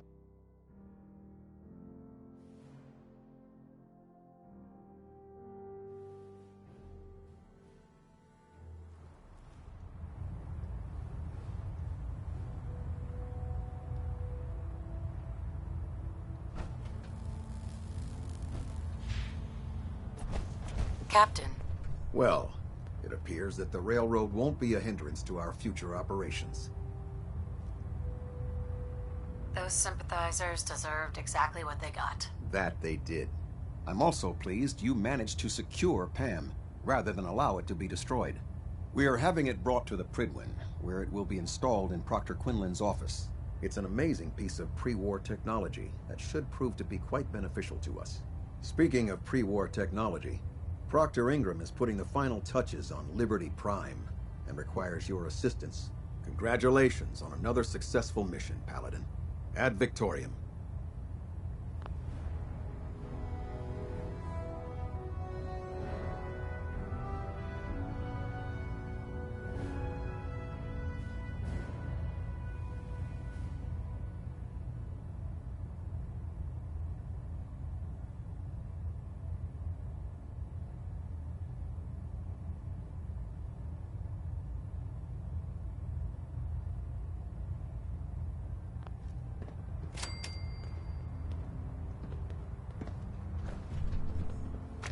Captain. Well, it appears that the railroad won't be a hindrance to our future operations. Those sympathizers deserved exactly what they got. That they did. I'm also pleased you managed to secure Pam, rather than allow it to be destroyed. We are having it brought to the Pridwin, where it will be installed in Proctor Quinlan's office. It's an amazing piece of pre-war technology that should prove to be quite beneficial to us. Speaking of pre-war technology, Proctor Ingram is putting the final touches on Liberty Prime and requires your assistance. Congratulations on another successful mission, Paladin. Ad Victoriam.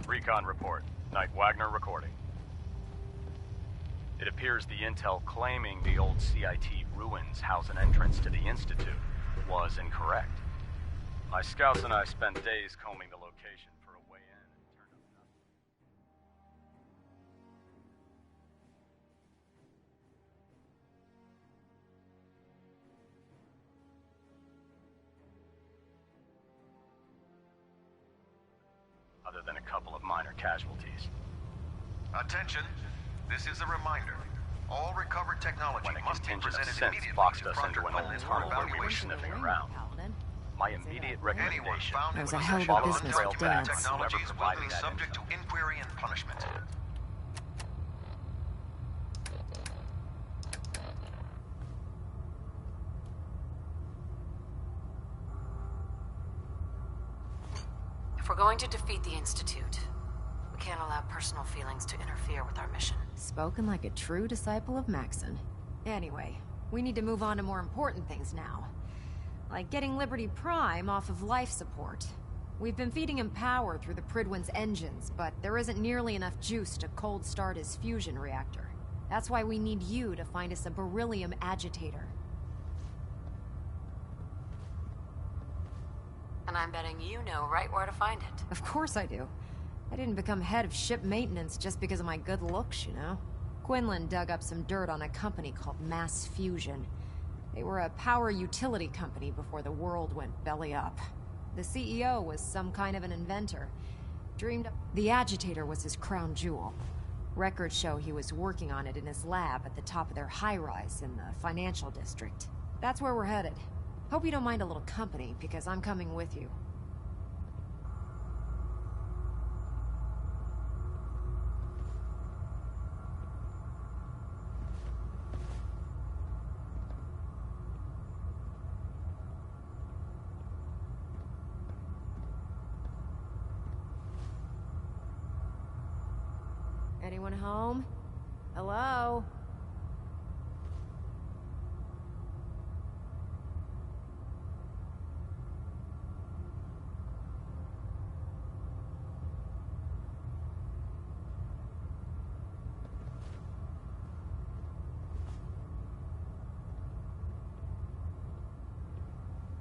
Recon report. Knight Wagner recording. It appears the intel claiming the old CIT ruins house an entrance to the Institute was incorrect. My scouts and I spent days combing the location for a way in and turned up nothing. Other than a couple of minor casualties. Attention. This is a reminder. All recovered technology must be presented immediately boxed to us Proctor into an Quinlan's old for tunnel where we were evaluation. sniffing around. My immediate recommendation That was a is hell to of a follow business the trail with back dance. to whoever Technologies will provided be that subject info. to inquiry and punishment. If we're going to defeat the Institute, we can't allow personal feelings to interfere with our mission. Spoken like a true disciple of Maxon. Anyway, we need to move on to more important things now. Like getting Liberty Prime off of life support. We've been feeding him power through the Pridwin's engines, but there isn't nearly enough juice to cold start his fusion reactor. That's why we need you to find us a beryllium agitator. And I'm betting you know right where to find it. Of course I do. I didn't become head of ship maintenance just because of my good looks, you know? Quinlan dug up some dirt on a company called Mass Fusion. They were a power utility company before the world went belly up. The CEO was some kind of an inventor. Dreamed up... The agitator was his crown jewel. Records show he was working on it in his lab at the top of their high-rise in the financial district. That's where we're headed. Hope you don't mind a little company, because I'm coming with you. Anyone home? Hello?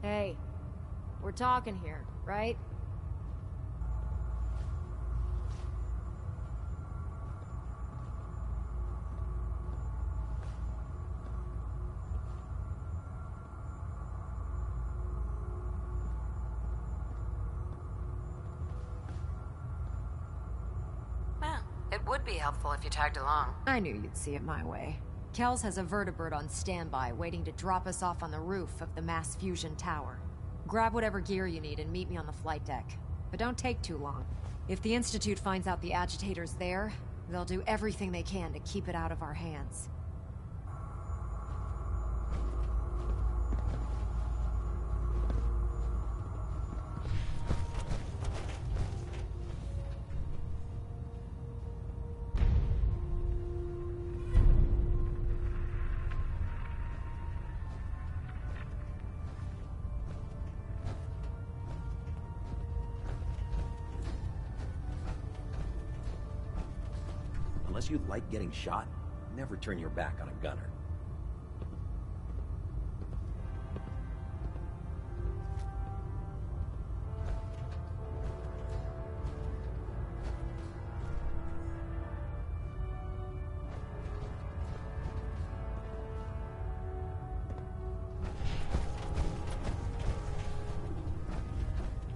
Hey, we're talking here, right? Well, it would be helpful if you tagged along. I knew you'd see it my way. Kells has a vertibird on standby, waiting to drop us off on the roof of the Mass Fusion Tower. Grab whatever gear you need and meet me on the flight deck. But don't take too long. If the Institute finds out the agitator's there, they'll do everything they can to keep it out of our hands. unless you like getting shot, never turn your back on a gunner.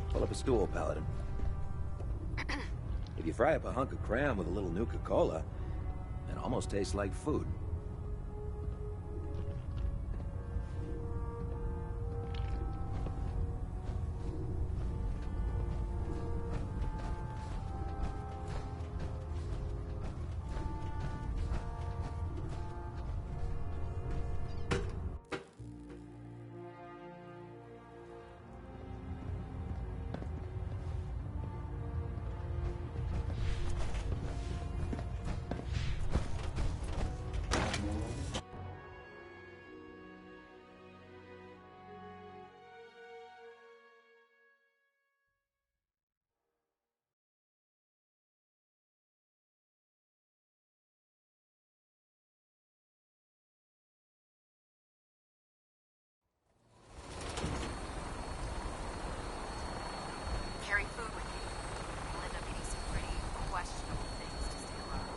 Pull up a stool, Paladin. If you fry up a hunk of cram with a little Nuka-Cola, it almost tastes like food. Carry food with you. We'll end up eating some pretty questionable things to stay alive.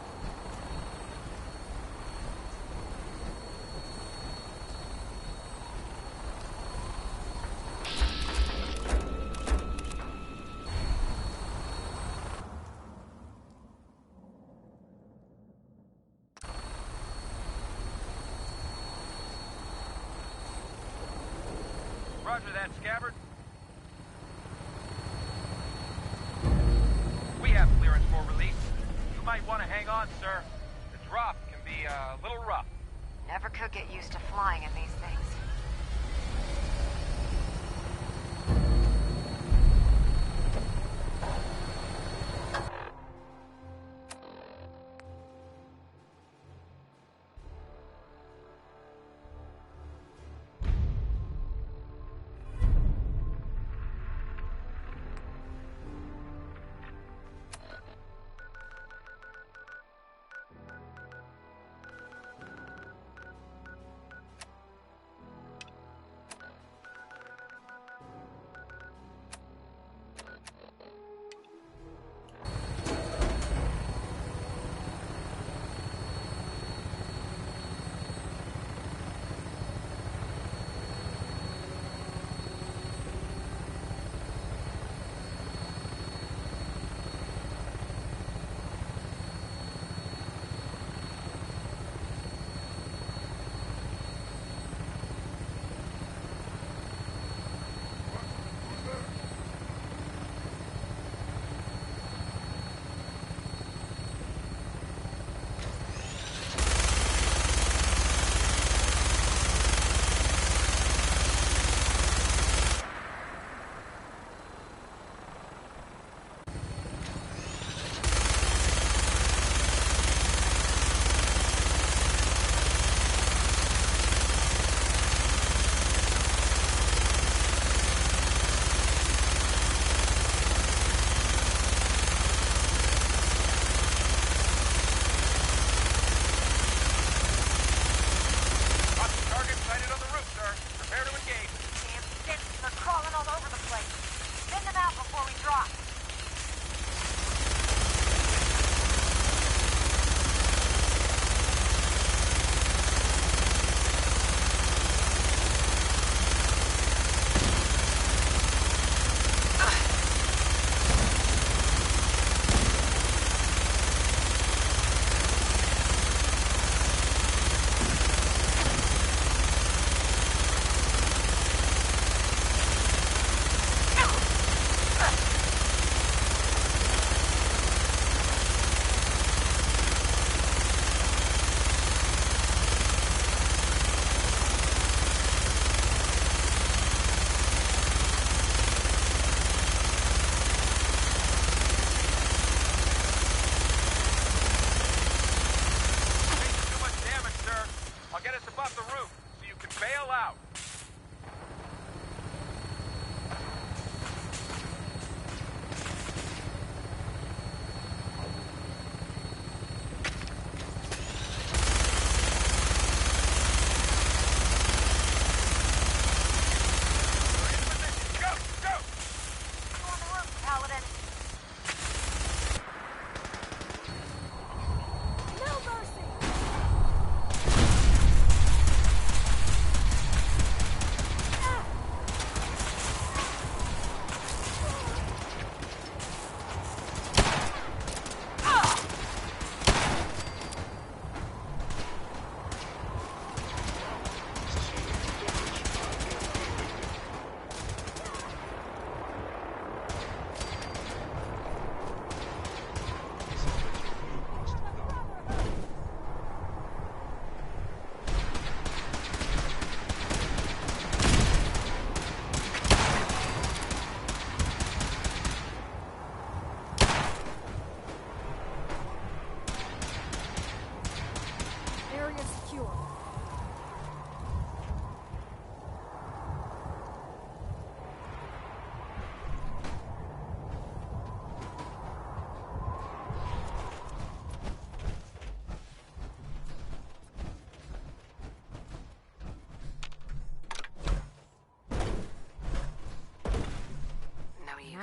Roger that, Scabbard. We have clearance for release. You might want to hang on, sir. The drop can be a little rough. Never could get used to flying in these things.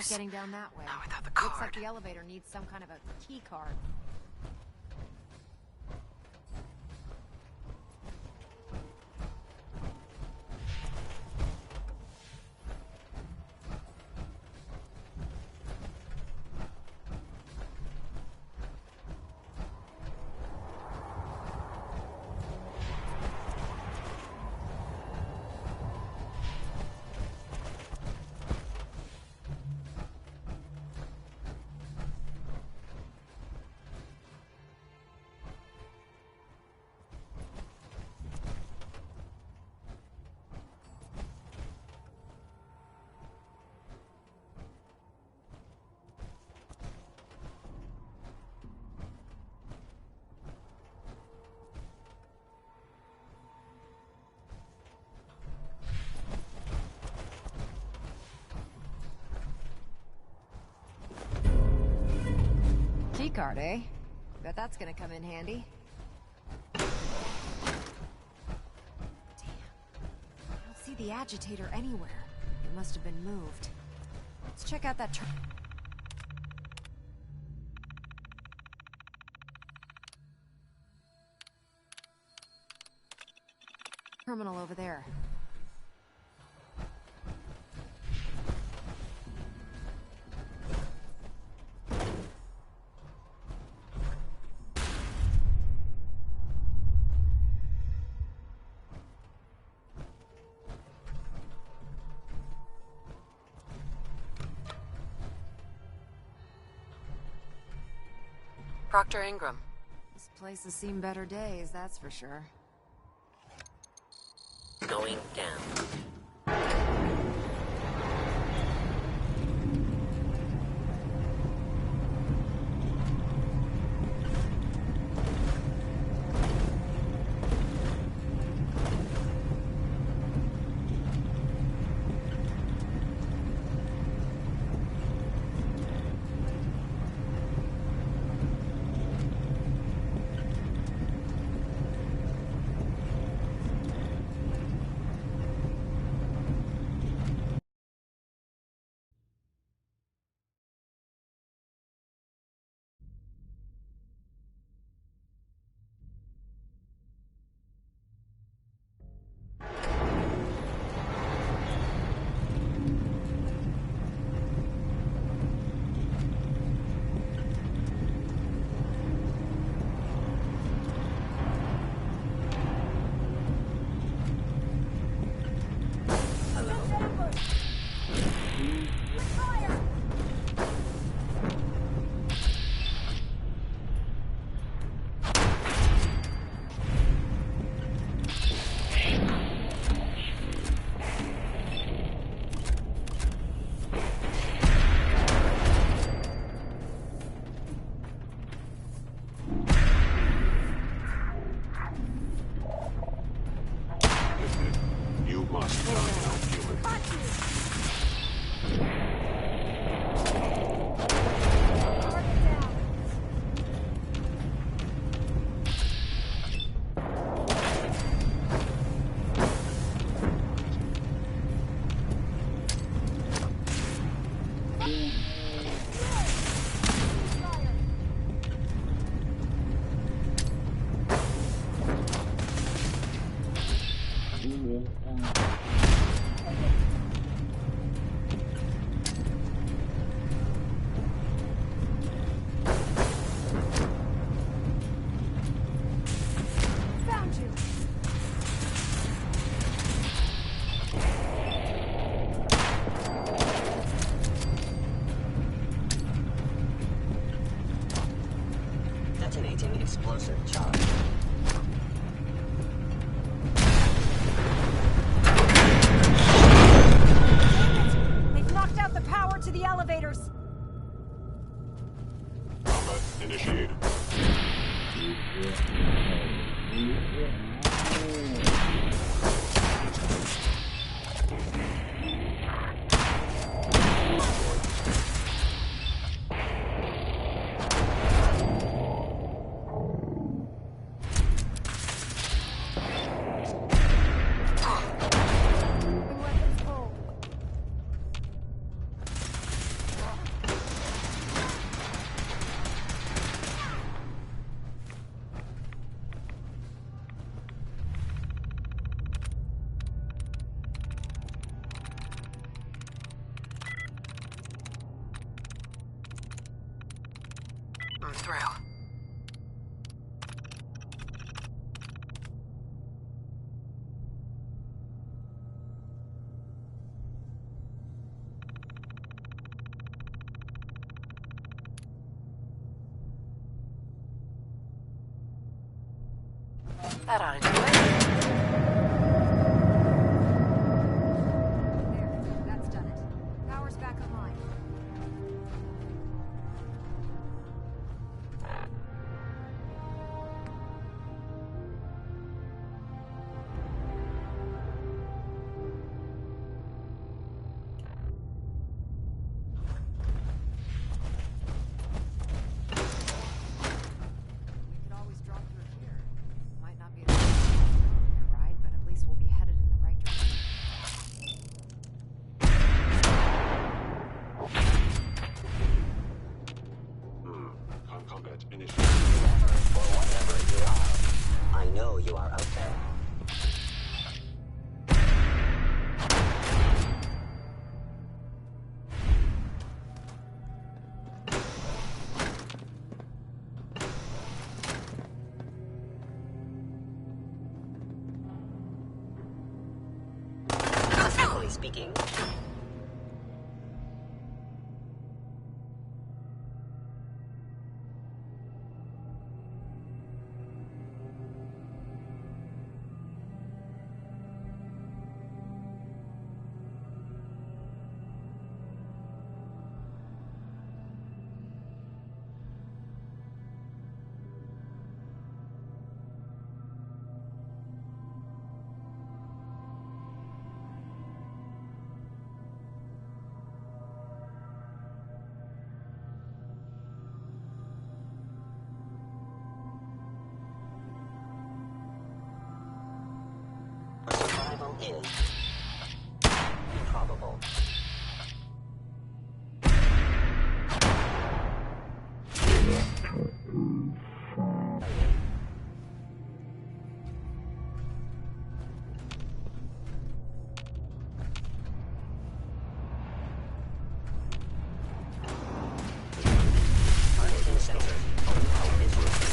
Not getting down that way. Not without the card. Looks like the elevator needs some kind of a key card. Keycard, eh? Bet that's gonna come in handy. Damn. I don't see the agitator anywhere. It must have been moved. Let's check out that terminal over there. Proctor Ingram. This place has seen better days, that's for sure. Going down. Detonating explosive charge. They've knocked out the power to the elevators. Combat initiated. come through. That ought to do it. There, that's done it. Power's back online. We could always drop through here. Might not be the ride, but at least we'll be headed in the right direction. Combat initiated. Whoever or whatever you are, I know you are out there. Physically speaking. Survival is improbable. Harnessing sensor. Power is working.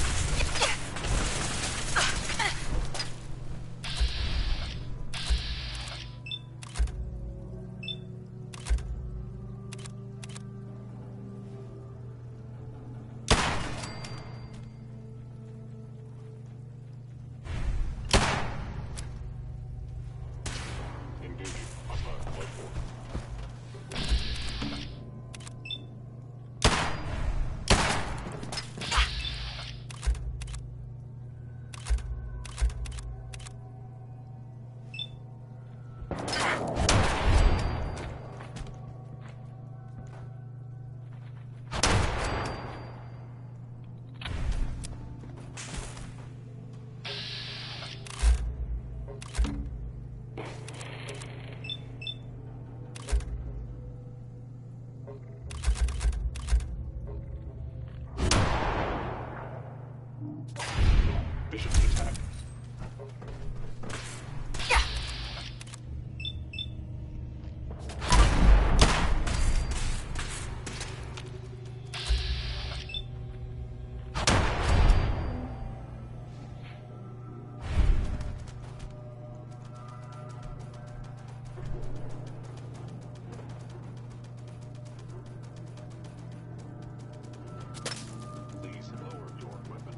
Bishop's attack. Please lower your weapon.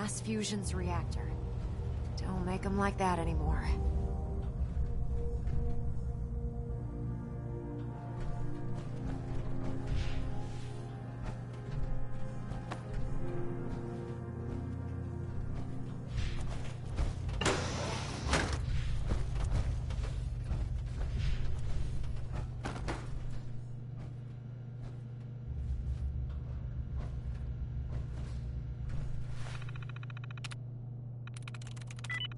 mass fusions reactor. Don't make them like that anymore.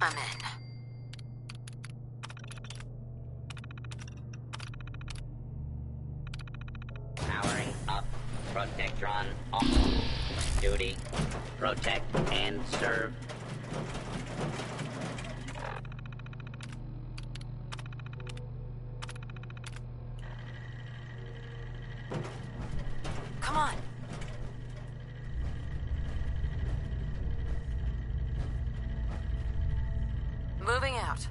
I'm in. Powering up. Protectron off. Duty. Protect and serve. Come on. Moving out.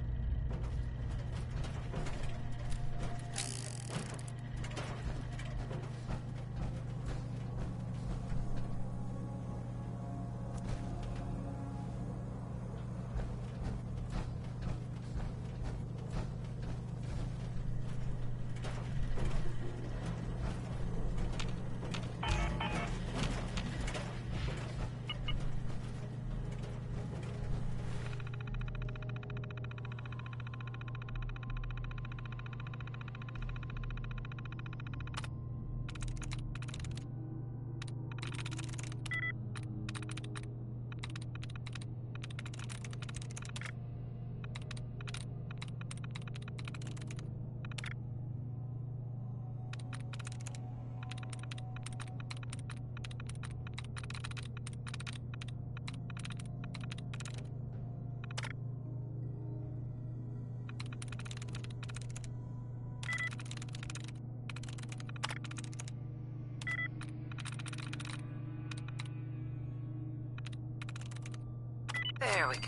There we go.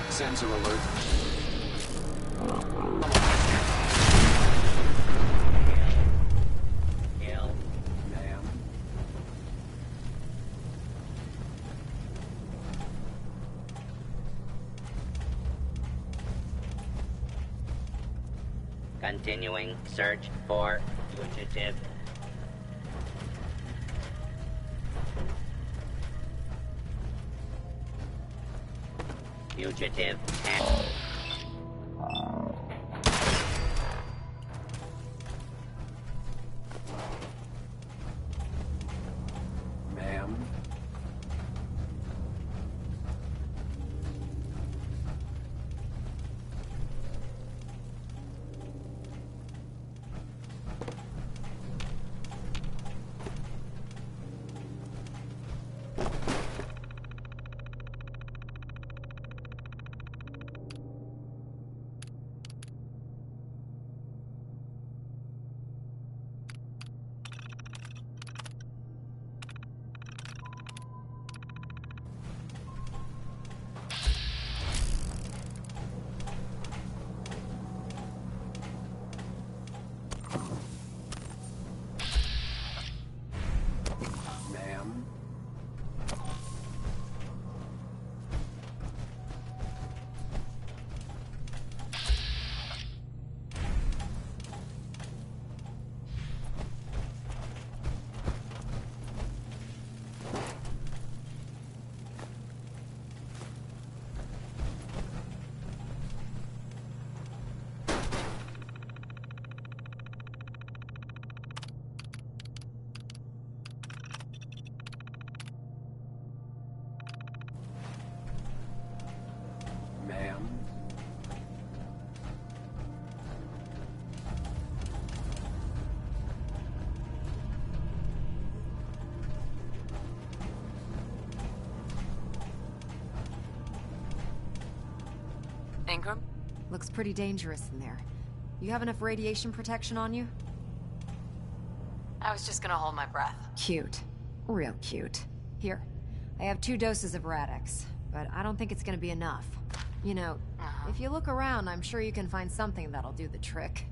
Sensor alert. Kill. Ma'am. Continuing search for fugitive. Fugitive and... Ma'am. Ingram? Looks pretty dangerous in there. You have enough radiation protection on you? I was just gonna hold my breath. Cute. Real cute. Here, I have 2 doses of Radex, but I don't think it's gonna be enough. You know, if you look around, I'm sure you can find something that'll do the trick.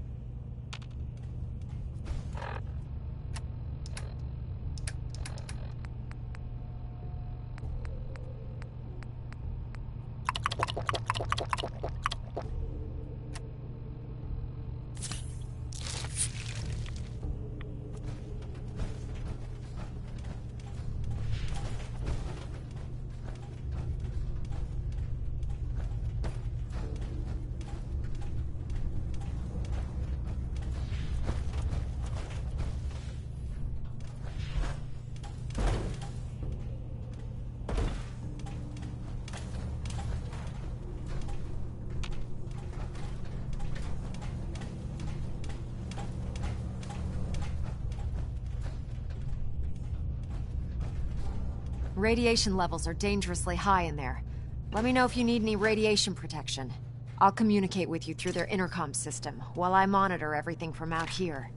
Radiation levels are dangerously high in there. Let me know if you need any radiation protection. I'll communicate with you through their intercom system, while I monitor everything from out here.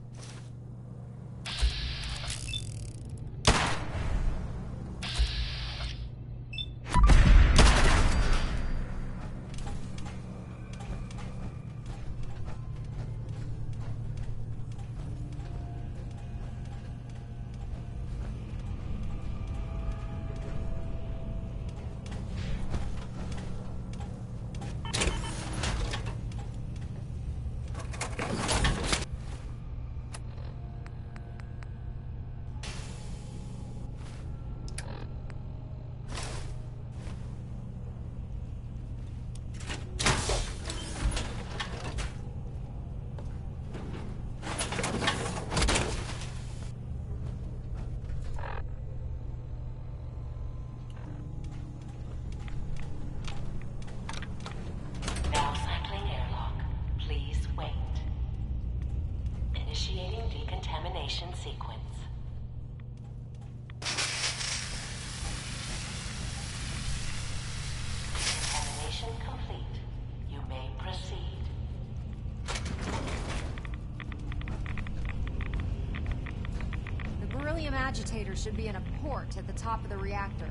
Sequence. Decontamination complete. You may proceed. The beryllium agitator should be in a port at the top of the reactor.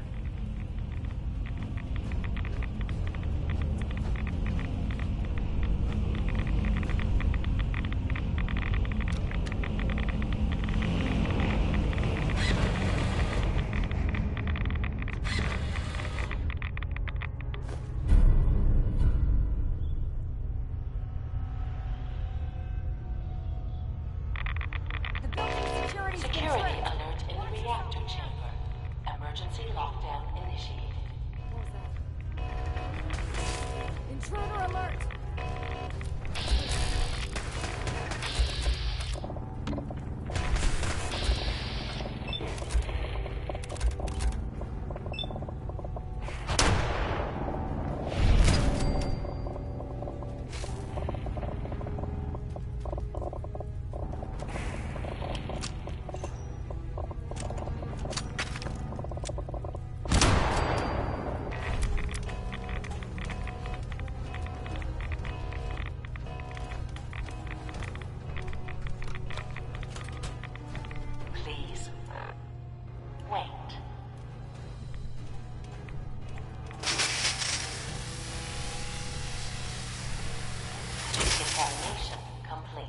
Security alert in the reactor chamber. Emergency lockdown initiated. Intruder alert! Decontamination complete.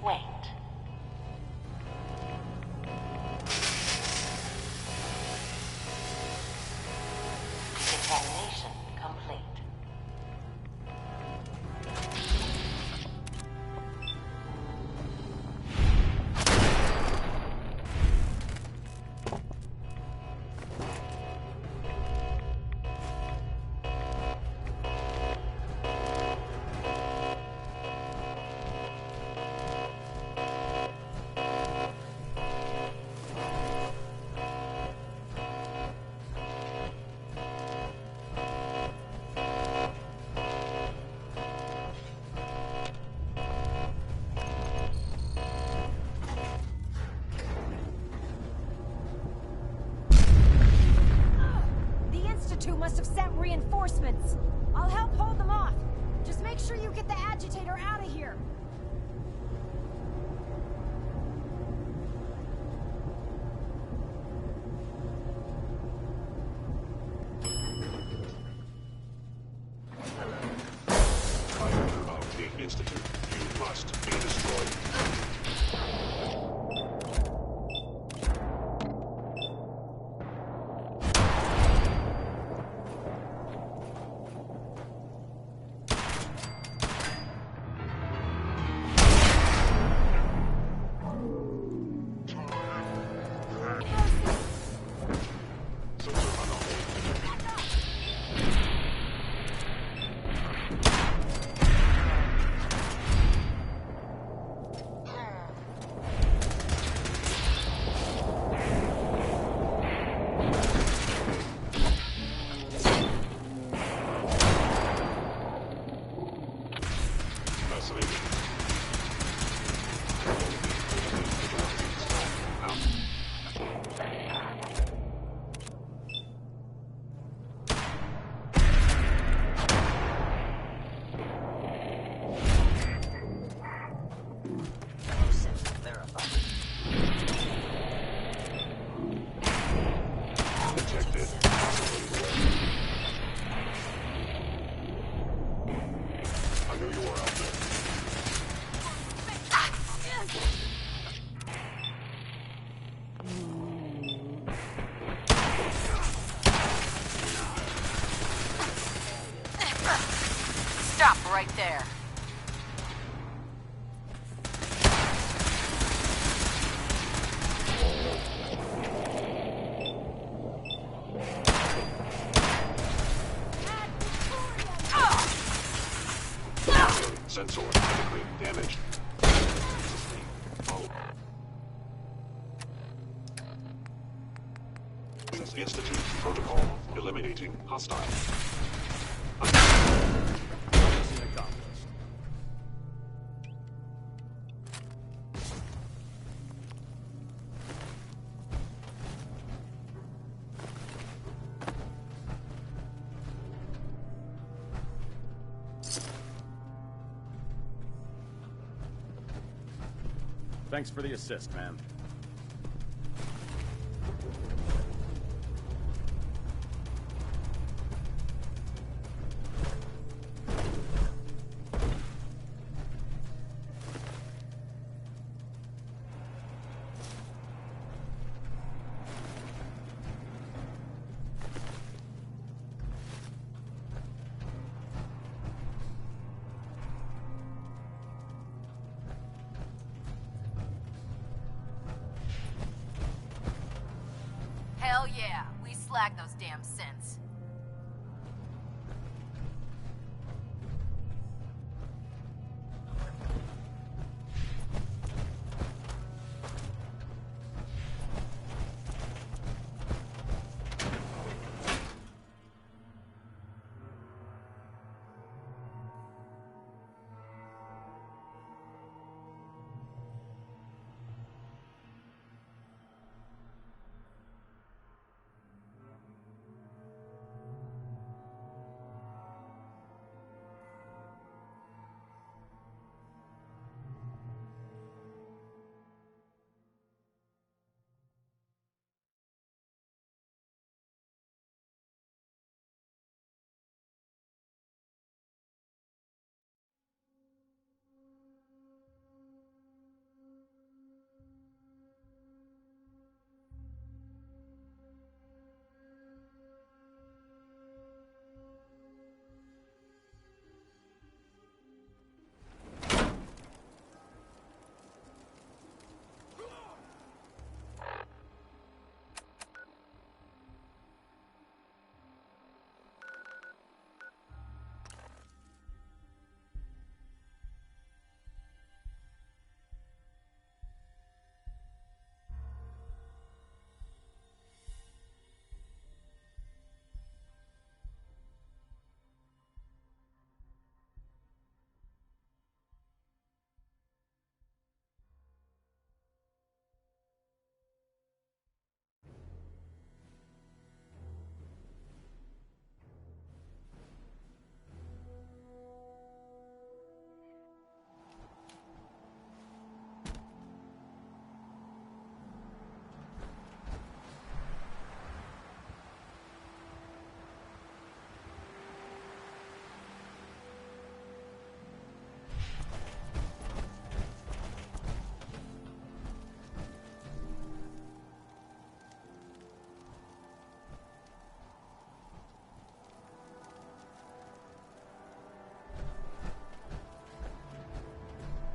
Wait. Decontamination complete. The Institute must have sent reinforcements. I'll help hold them off. Just make sure you get the agitator out of here. About the Institute, you must be destroyed. Stop right there. Sensor critically damaged. Institute protocol eliminating hostile. Thanks for the assist, man. Hell yeah, we slagged those damn synths.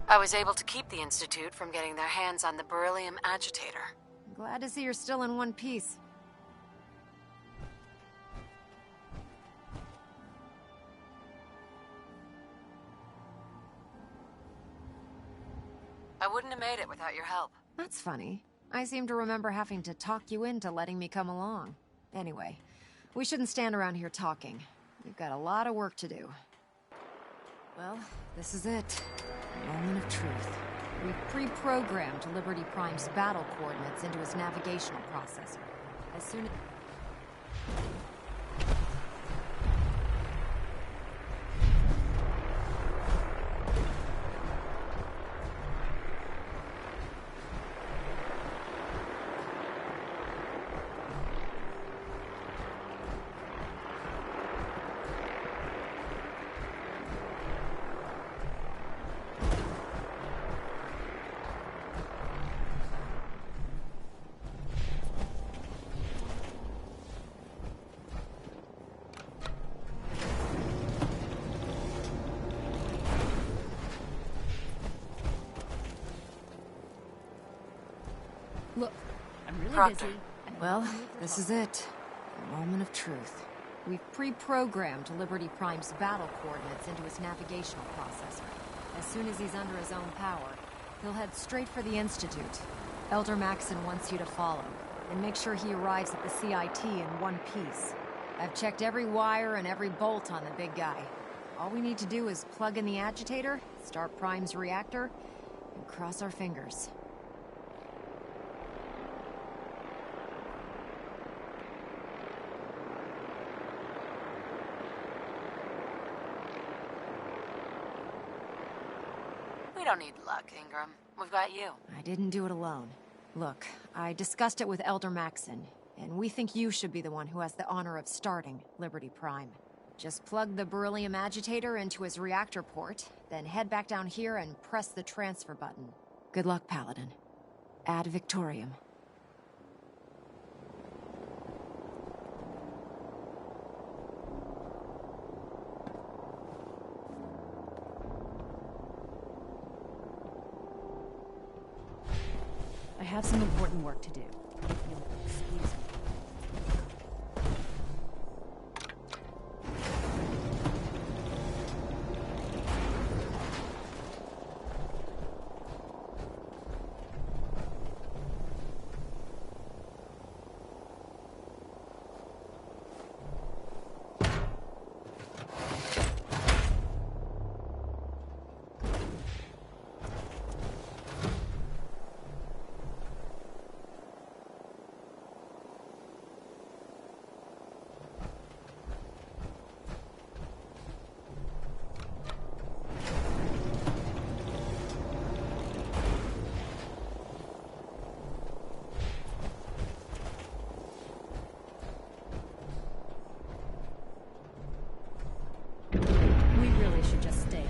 I was able to keep the Institute from getting their hands on the beryllium agitator. Glad to see you're still in one piece. I wouldn't have made it without your help. That's funny. I seem to remember having to talk you into letting me come along. Anyway, we shouldn't stand around here talking. We've got a lot of work to do. Well, this is it. The moment of truth. We've pre-programmed Liberty Prime's battle coordinates into his navigational processor. As soon as... Look, I'm really Proctor. busy. Well, this is it. The moment of truth. We've pre-programmed Liberty Prime's battle coordinates into his navigational processor. As soon as he's under his own power, he'll head straight for the Institute. Elder Maxon wants you to follow, and make sure he arrives at the CIT in one piece. I've checked every wire and every bolt on the big guy. All we need to do is plug in the agitator, start Prime's reactor, and cross our fingers. We don't need luck, Ingram. We've got you. I didn't do it alone. Look, I discussed it with Elder Maxon, and we think you should be the one who has the honor of starting Liberty Prime. Just plug the beryllium agitator into his reactor port, then head back down here and press the transfer button. Good luck, Paladin. Ad Victoriam. I have some important work to do. If you'll excuse me.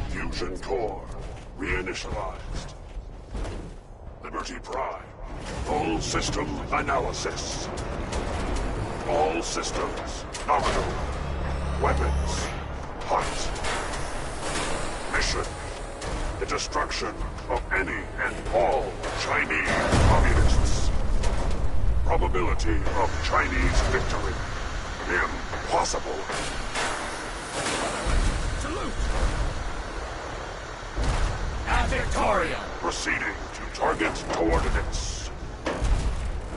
Fusion core reinitialized. Liberty Prime. Full system analysis. All systems nominal. Weapons hot. Mission: the destruction of any and all Chinese communists. Probability of Chinese victory: impossible. Victoria! Proceeding to target coordinates.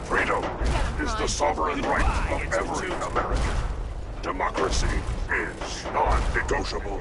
Freedom is the sovereign right of every American. Democracy is non-negotiable.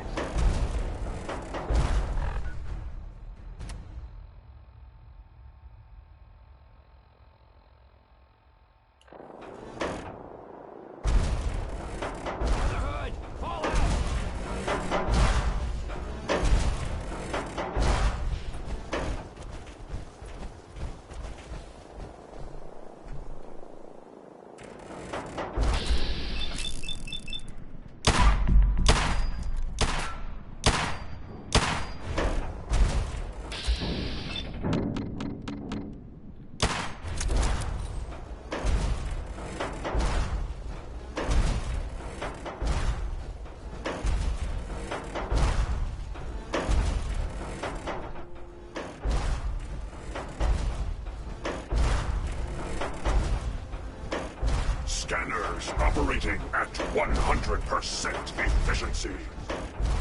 reactors operating at 100% efficiency.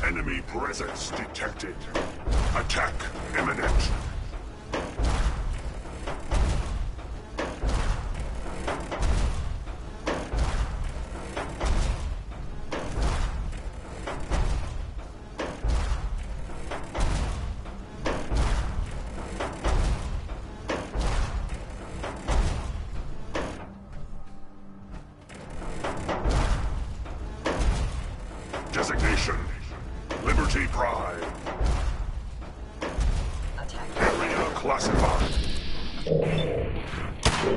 Enemy presence detected. Attack imminent. Designation, Liberty Prime. Area classified.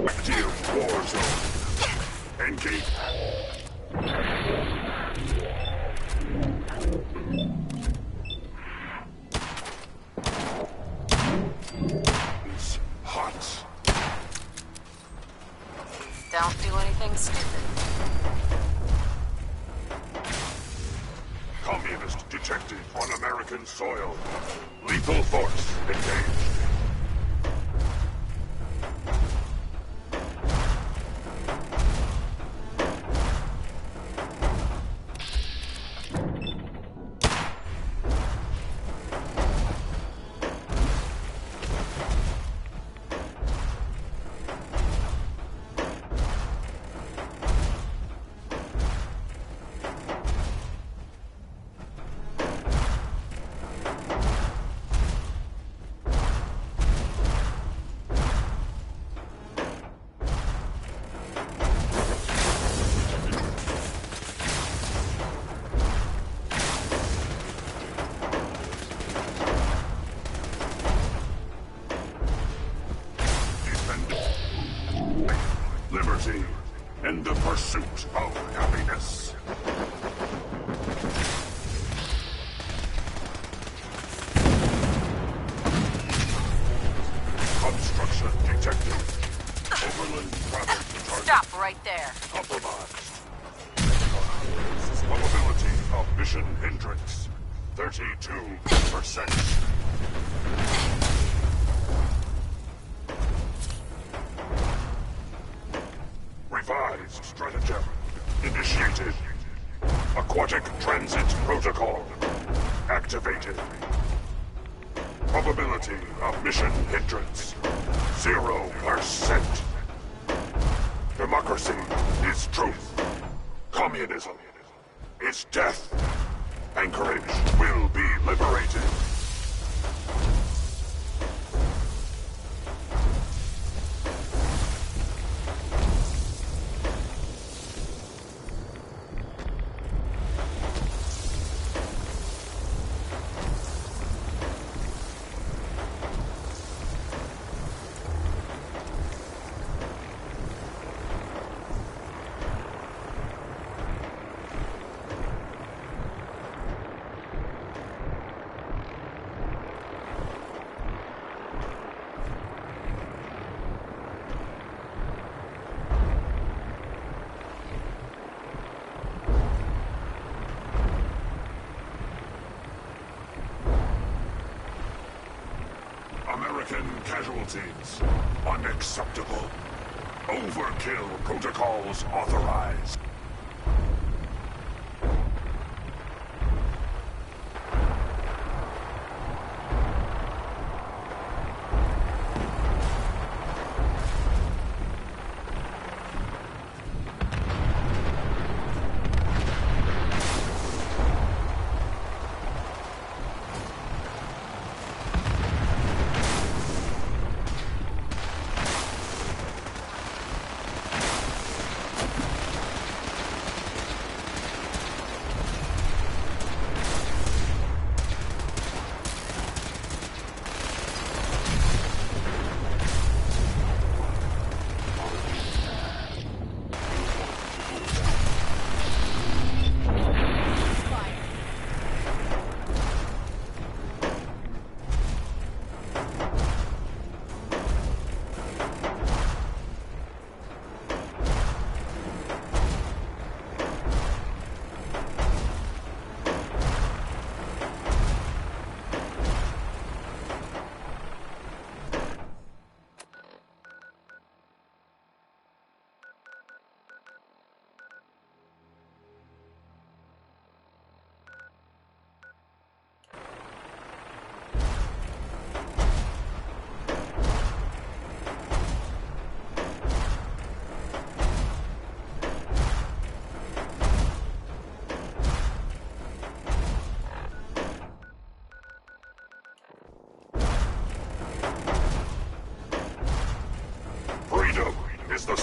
Active war zone. Engage. It's hot. Don't do anything stupid. Communist detected on American soil. Lethal force engaged. Liberty in the pursuit of happiness. Obstruction detected. Overland travel target. Stop right there. Compromised. Probability of mission hindrance. 32%. Revised stratagem initiated. Aquatic transit protocol activated. Probability of mission hindrance 0%. Democracy is truth. Communism is death. Anchorage will be liberated. American casualties. Unacceptable. Overkill protocols authorized.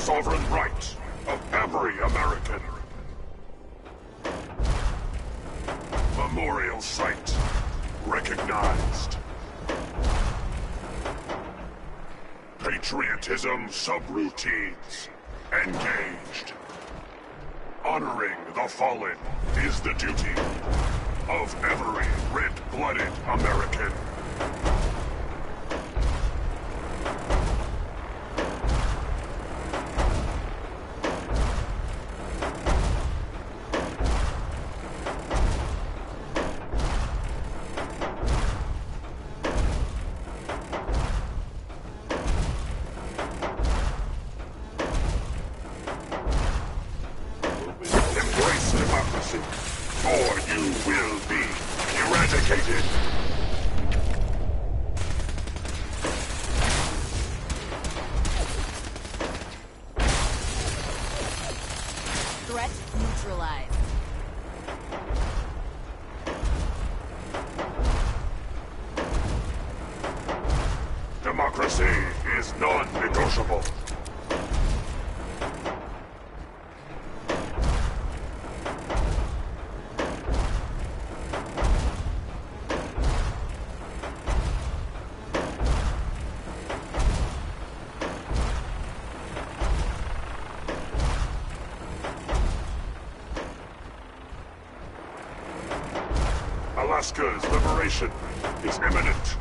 sovereign right of every American. Memorial site recognized. Patriotism subroutines engaged. Honoring the fallen is the duty of every red-blooded American. Threat neutralized. Democracy is non-negotiable. Alaska's liberation is imminent.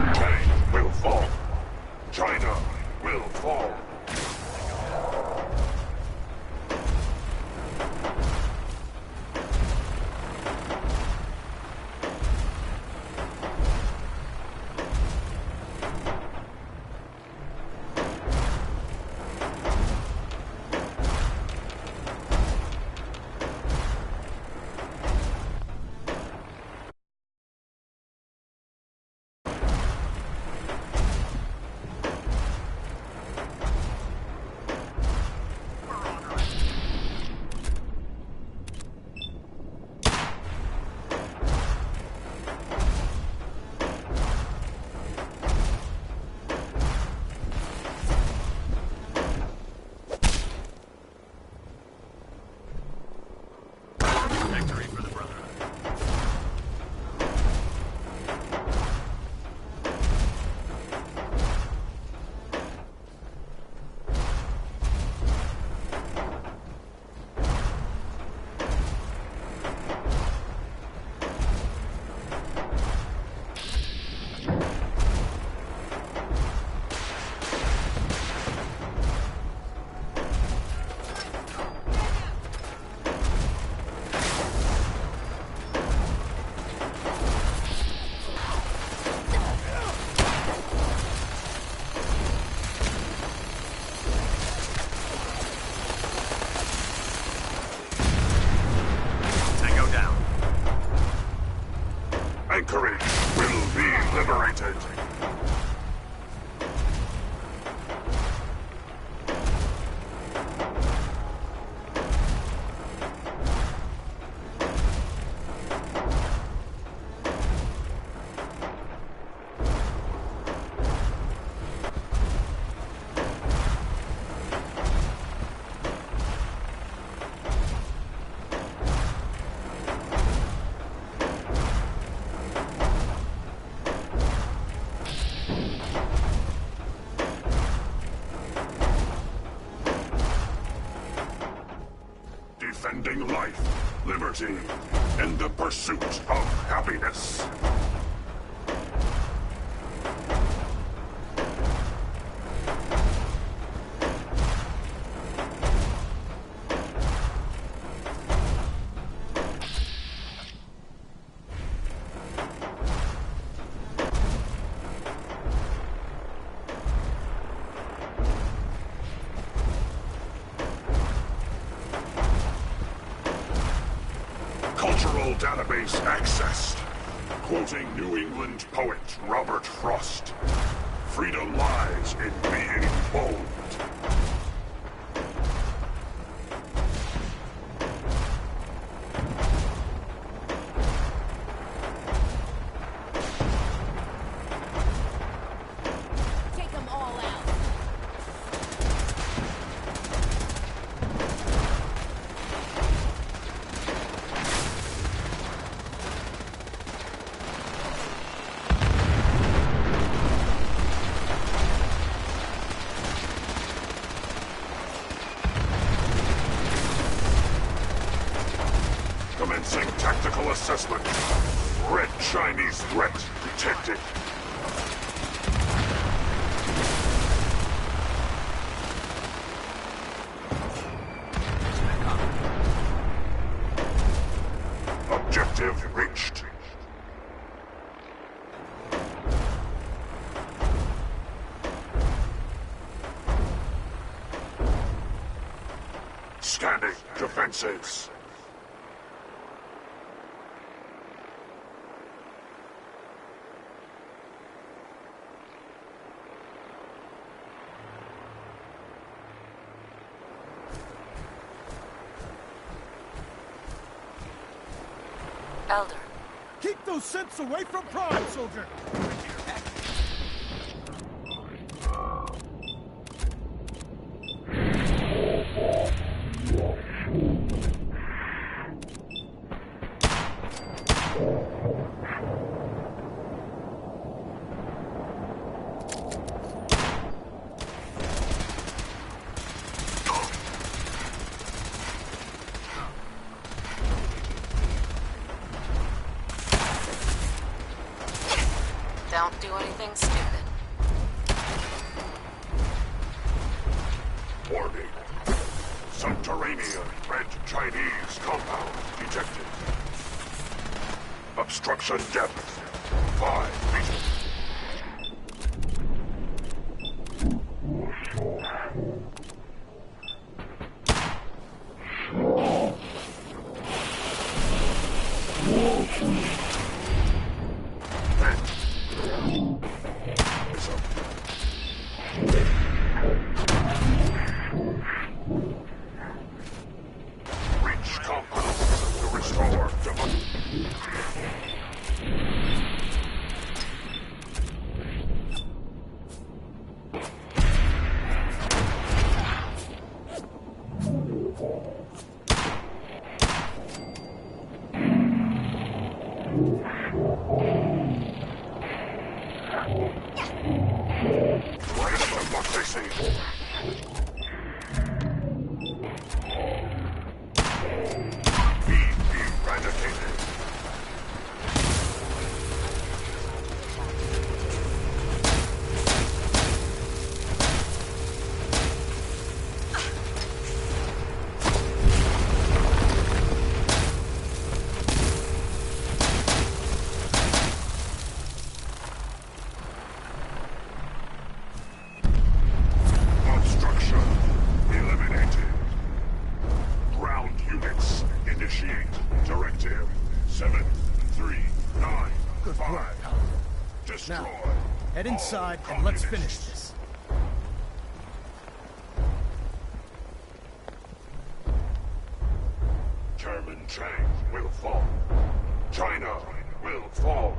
China will fall. China will fall. Anchorage will be liberated. Defending life, liberty, and the pursuit of happiness. Cultural database accessed. Quoting New England poet Robert Frost. Freedom lies in being bold. Take them all out. Commencing tactical assessment. Red Chinese threat detected. Objective reached. Scanning defenses. Elder. Keep those synths away from Prime, soldier! Don't do anything stupid. Warning. Subterranean Red Chinese compound detected. Obstruction depth 5 meters. Reach compound to restore Now, head inside and let's finish this. Chairman Chang will fall. China will fall.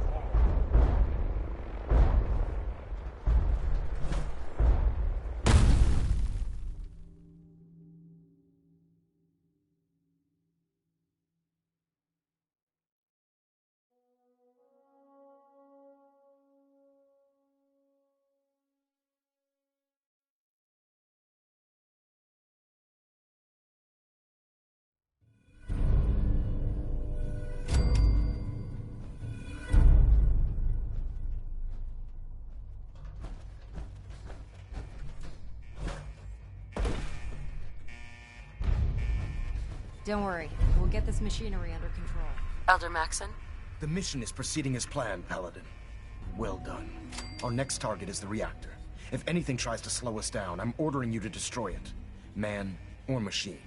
Don't worry, we'll get this machinery under control. Elder Maxon? The mission is proceeding as planned, Paladin. Well done. Our next target is the reactor. If anything tries to slow us down, I'm ordering you to destroy it. Man or machine.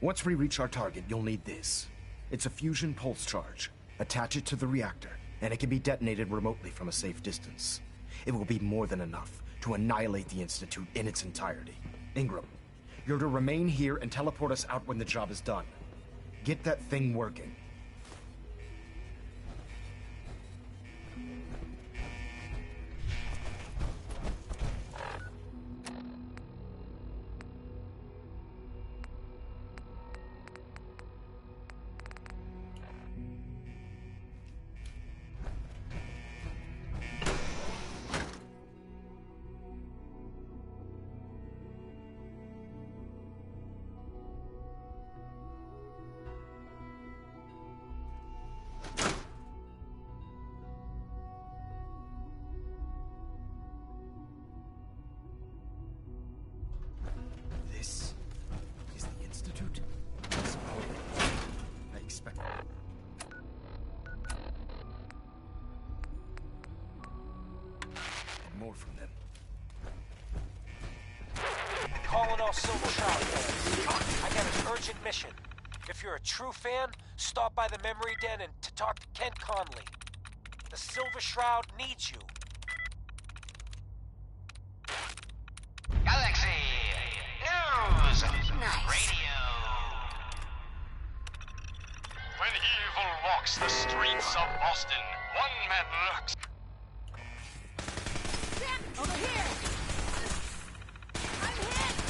Once we reach our target, you'll need this. It's a fusion pulse charge. Attach it to the reactor, and it can be detonated remotely from a safe distance. It will be more than enough to annihilate the Institute in its entirety. Ingram, you're to remain here and teleport us out when the job is done. Get that thing working. This is the Institute? I expect more from them. Calling all Silver Shroud fans. I got an urgent mission. If you're a true fan, stop by the Memory Den and to talk to Kent Conley. The Silver Shroud needs you. Galaxy News Radio. When evil walks the streets of Boston, one man lurks. Over here! I'm hit!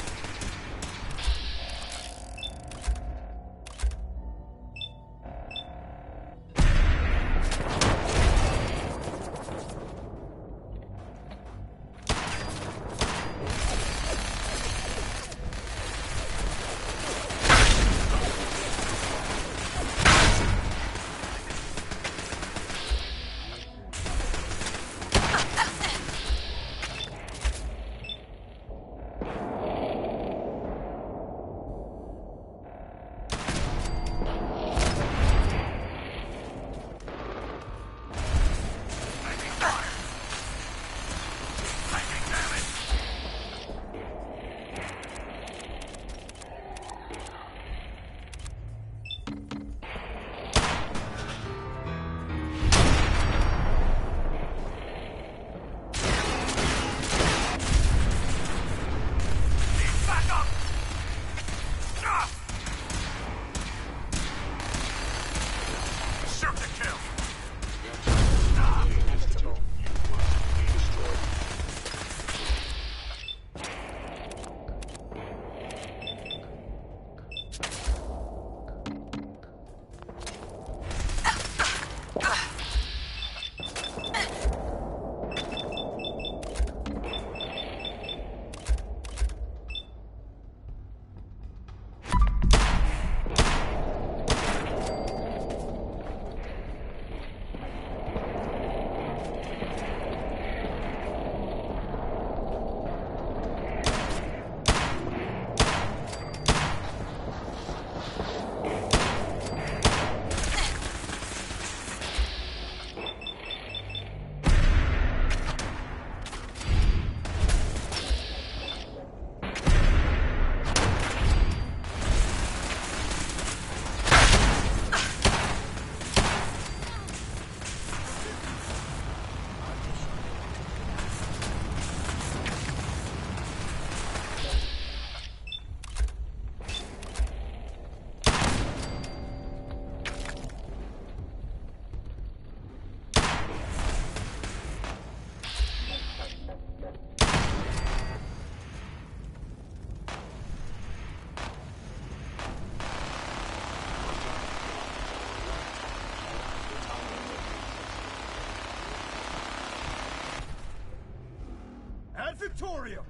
Victoria!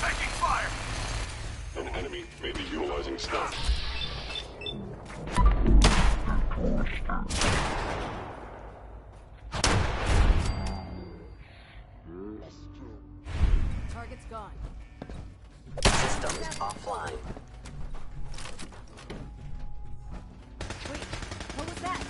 Taking fire! An enemy may be utilizing stealth. Target's gone. Systems offline. Wait, what was that?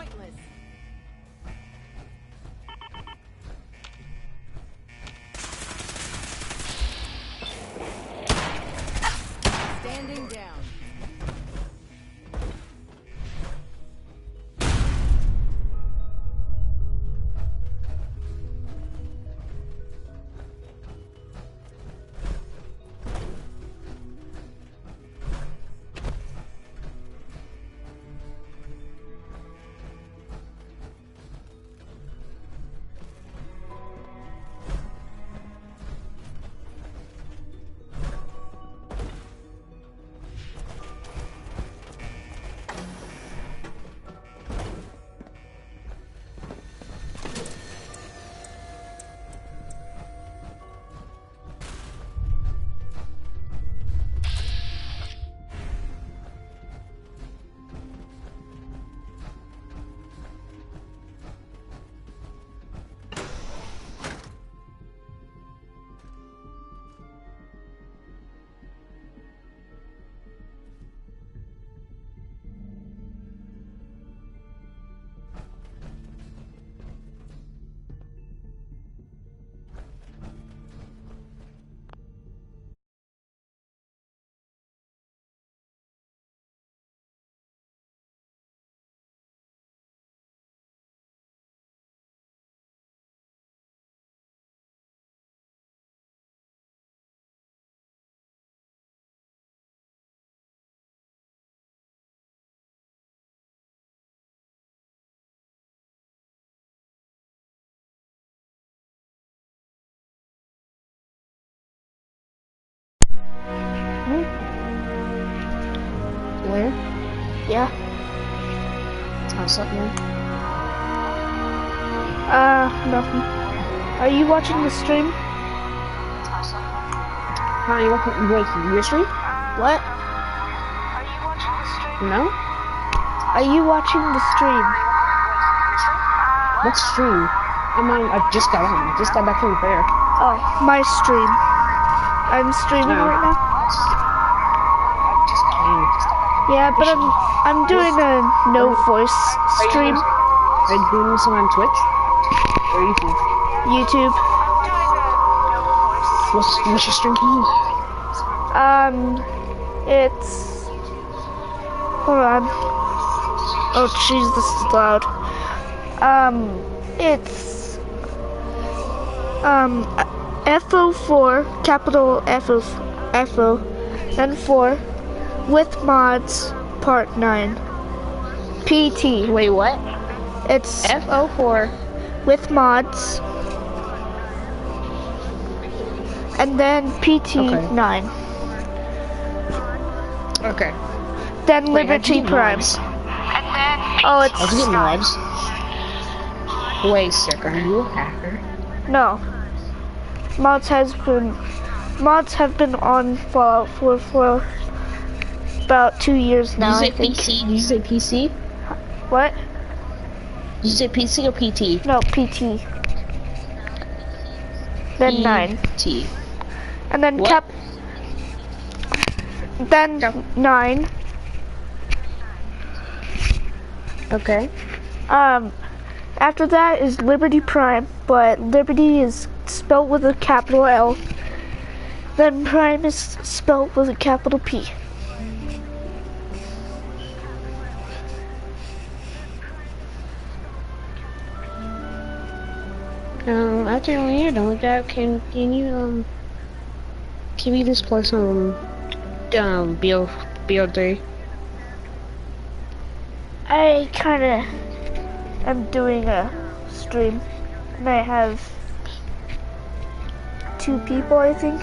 pointless. Standing down. Where? Yeah. What's up, man? Nothing. Are you watching the stream? Hi, you watching your stream? What? No? Are you watching the stream? What stream? I just got on. I just got back from the fair. Oh, my stream. I'm streaming right now. Yeah, but I'm doing a no voice stream. Are you doing this on Twitch or YouTube? YouTube. What's your stream called? It's. Hold on. Oh, jeez, this is loud. It's. FO4, capital FO, then 4, with mods, part 9. PT. Wait, what? It's FO4 with mods, and then pt9. Okay. Then Liberty Prime. Oh, it's. How'd you get mods? Wait a second, are you a hacker? No. Mods have been on Fallout 4 for about 2 years now, I think. PC? Did you say PC? What? Did you say PC or PT? No, PT. Then 9. PT. And then what? Then 9. Okay. After that is Liberty Prime, but Liberty is spelled with a capital L. Then Prime is spelled with a capital P. After you're done with that, can you just play some BO3? I kinda am doing a stream, and I have 2 people, I think.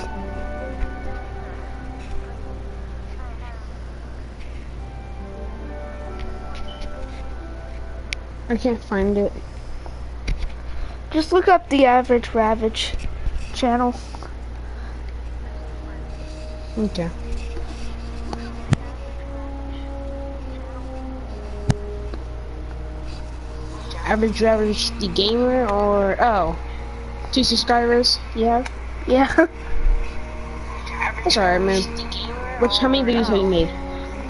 I can't find it. Just look up the Average Ravage channel. Okay. Average Ravage the gamer, or 2 subscribers? Yeah. Yeah. That's alright, man. How many videos have you made?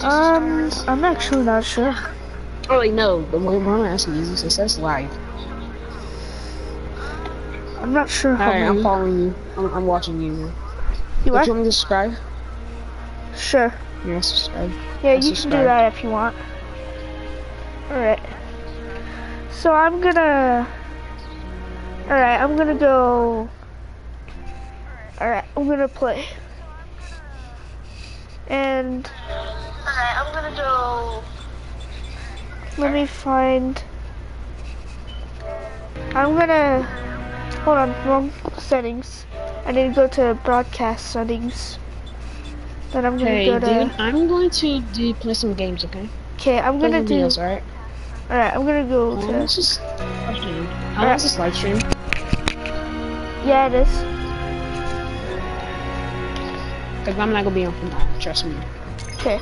I'm actually not sure. Oh wait, no. The one I'm asking you, it says live. I'm not sure how Alright, many. I'm following you. I'm watching you. You Would are? you want me to subscribe? Sure. Yeah, subscribe. Yeah, you can do that if you want. Alright. So I'm gonna... Alright, I'm gonna go... Alright, I'm gonna play. And... Alright, I'm gonna go... Let me find... I'm gonna... Hold on, wrong settings. I need to go to broadcast settings. Then I'm gonna go to... dude, I'm going to play some games, okay? Okay, I'm gonna do... Videos, alright? Alright, I'm gonna go to... Let's just... How long is this live stream? Yeah, it is. Cause I'm not gonna be on for long, trust me. Okay.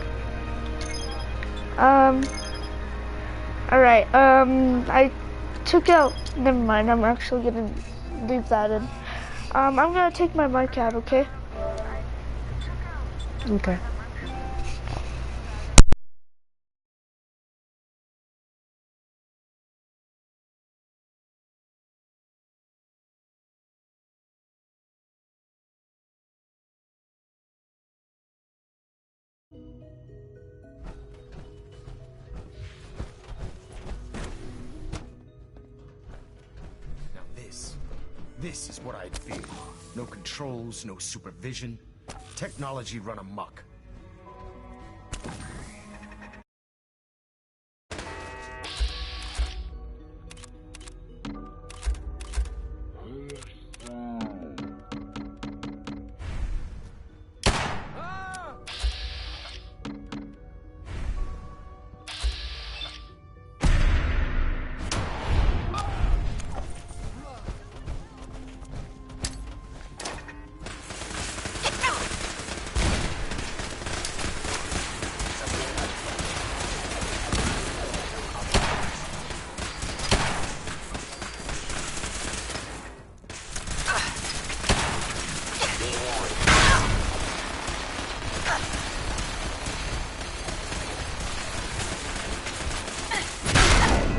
Alright, I took out... Never mind, I'm actually gonna leave that in. I'm gonna take my mic out, okay? Okay. Now this is what I'd fear. No controls, no supervision. Technology run amok.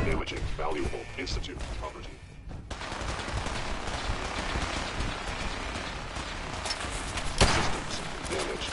Damaging valuable Institute property. Systems damaged.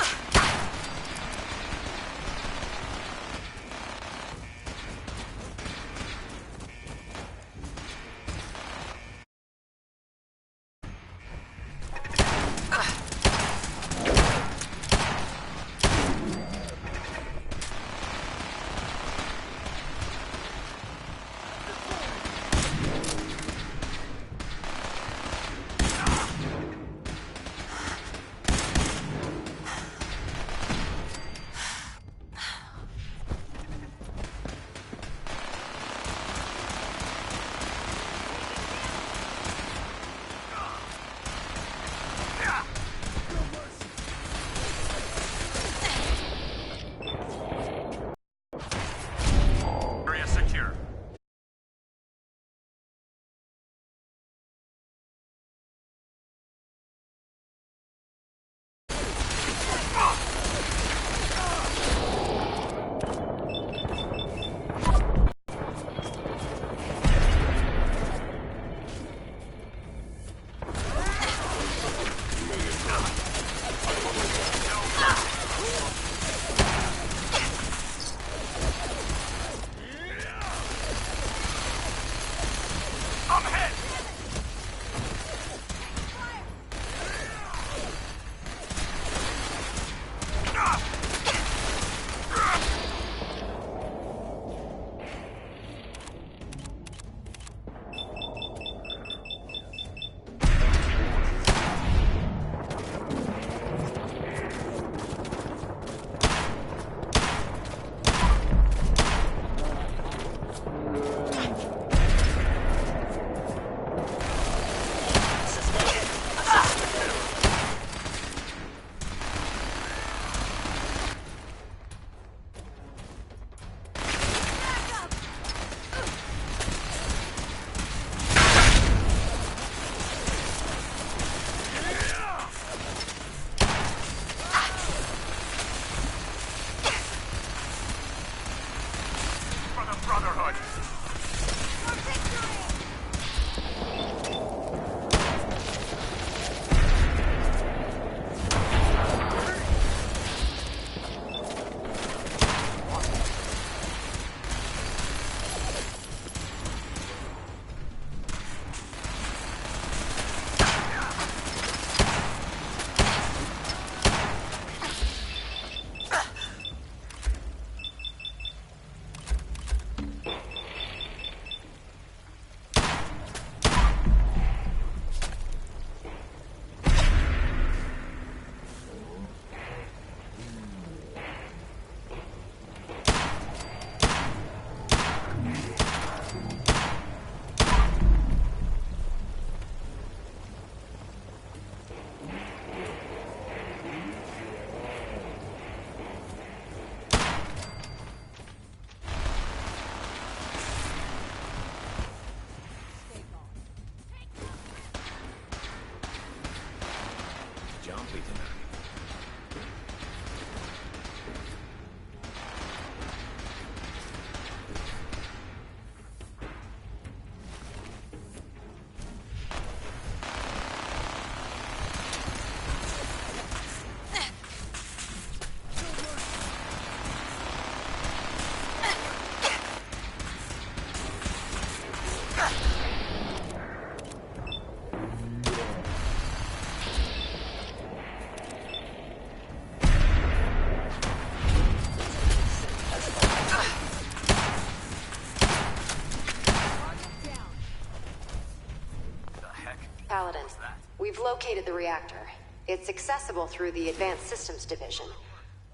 Paladin, we've located the reactor. It's accessible through the Advanced Systems Division.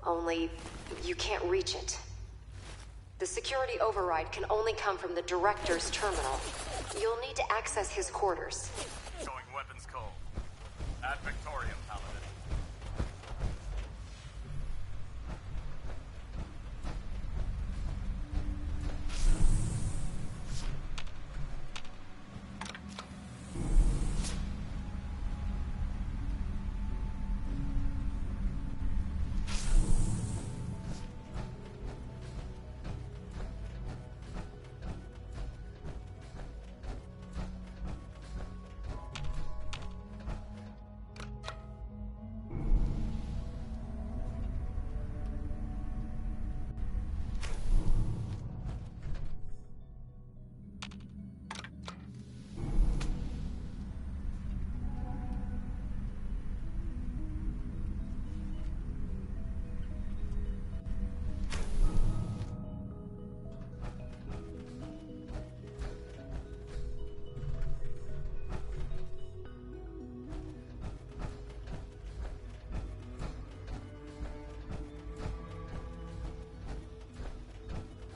Only, you can't reach it. The security override can only come from the Director's terminal. You'll need to access his quarters. Showing weapons cold. At Victorium, Paladin.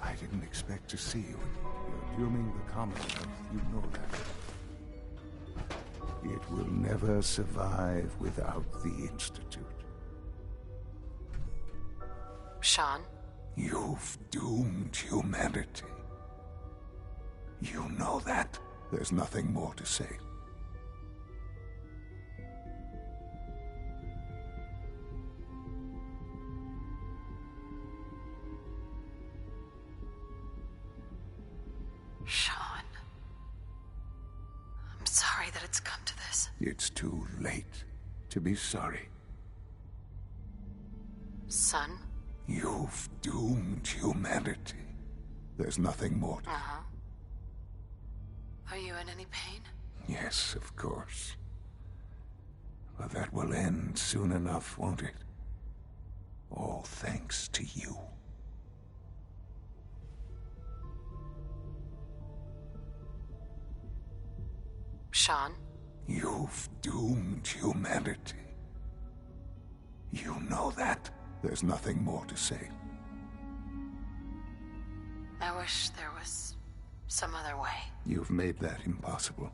I didn't expect to see you. You're dooming the Commonwealth, you know that. It will never survive without the Institute. Sean? You've doomed humanity. You know that. There's nothing more to say. Sean. I'm sorry that it's come to this. It's too late to be sorry. Son? You've doomed humanity. There's nothing more to... Uh-huh. Are you in any pain? Yes, of course. But that will end soon enough, won't it? All thanks to you. Sean? You've doomed humanity. You know that. There's nothing more to say. I wish there was some other way. You've made that impossible.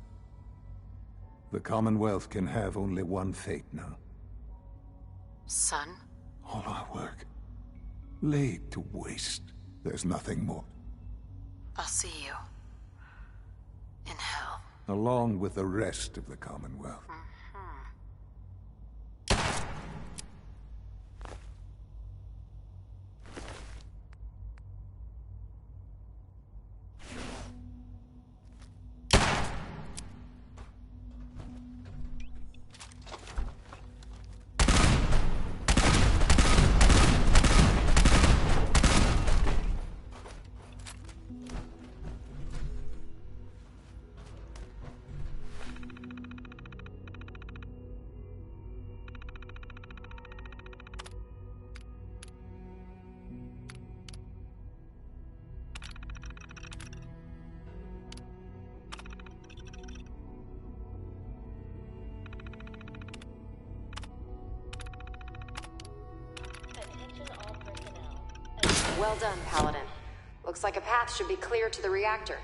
The Commonwealth can have only one fate now. Son? All our work, laid to waste. There's nothing more. I'll see you. In hell. Along with the rest of the Commonwealth. Well done, Paladin. Looks like a path should be clear to the reactor.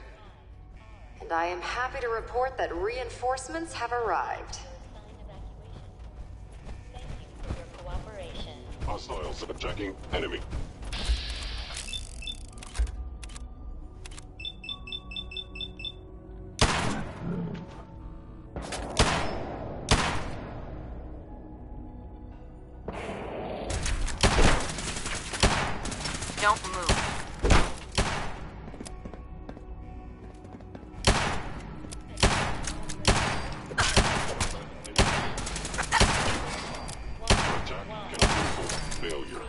And I am happy to report that reinforcements have arrived. Hostiles attacking enemy. Don't move. Failure.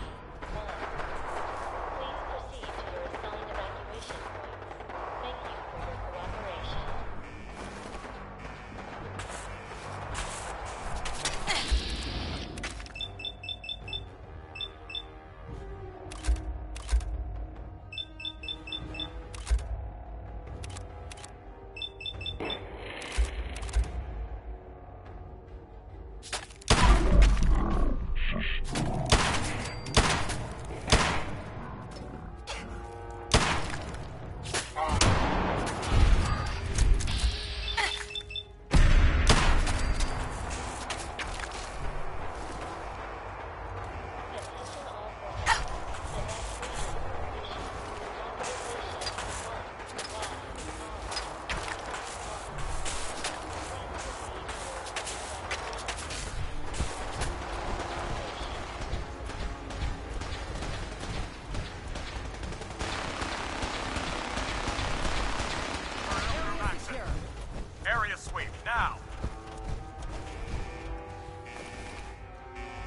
Area sweep, now!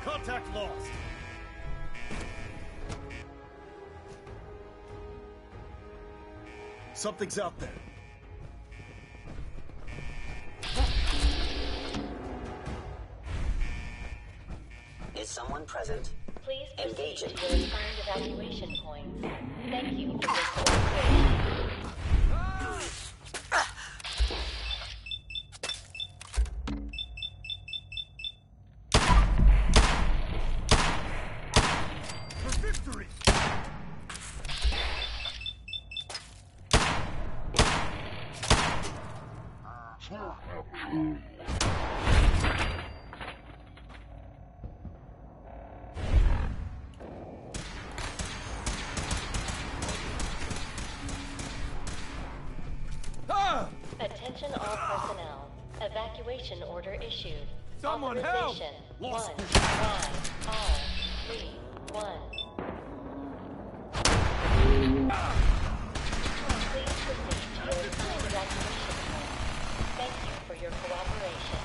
Contact lost. Something's out there. Is someone present? Please Engage proceed it. to your assigned evacuation points. Thank you for your cooperation. For victory! Attention all personnel. Evacuation order issued. Someone help! Authorization Lost. 1-5-R-3-1. Please proceed to your assigned evacuation point. Thank you for your cooperation.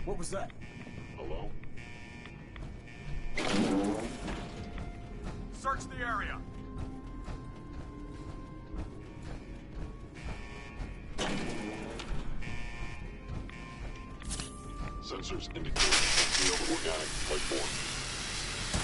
What was that? Hello? Search the area. Sensors indicate concealed organic life form.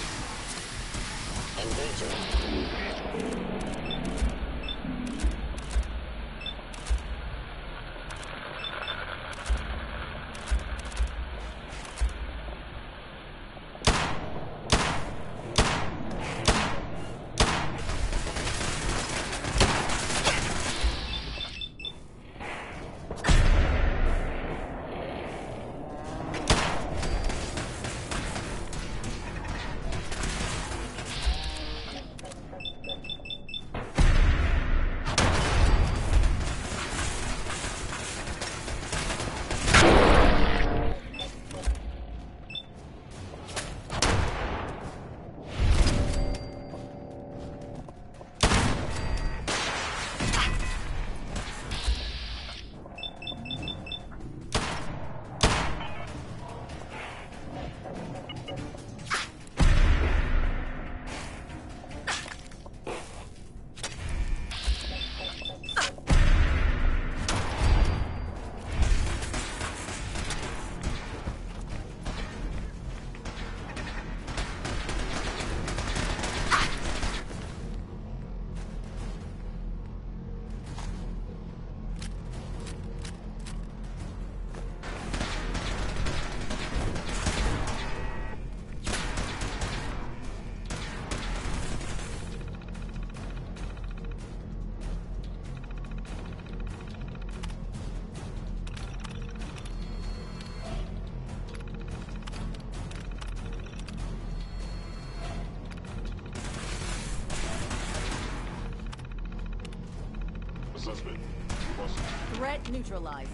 Suspect. Threat neutralized.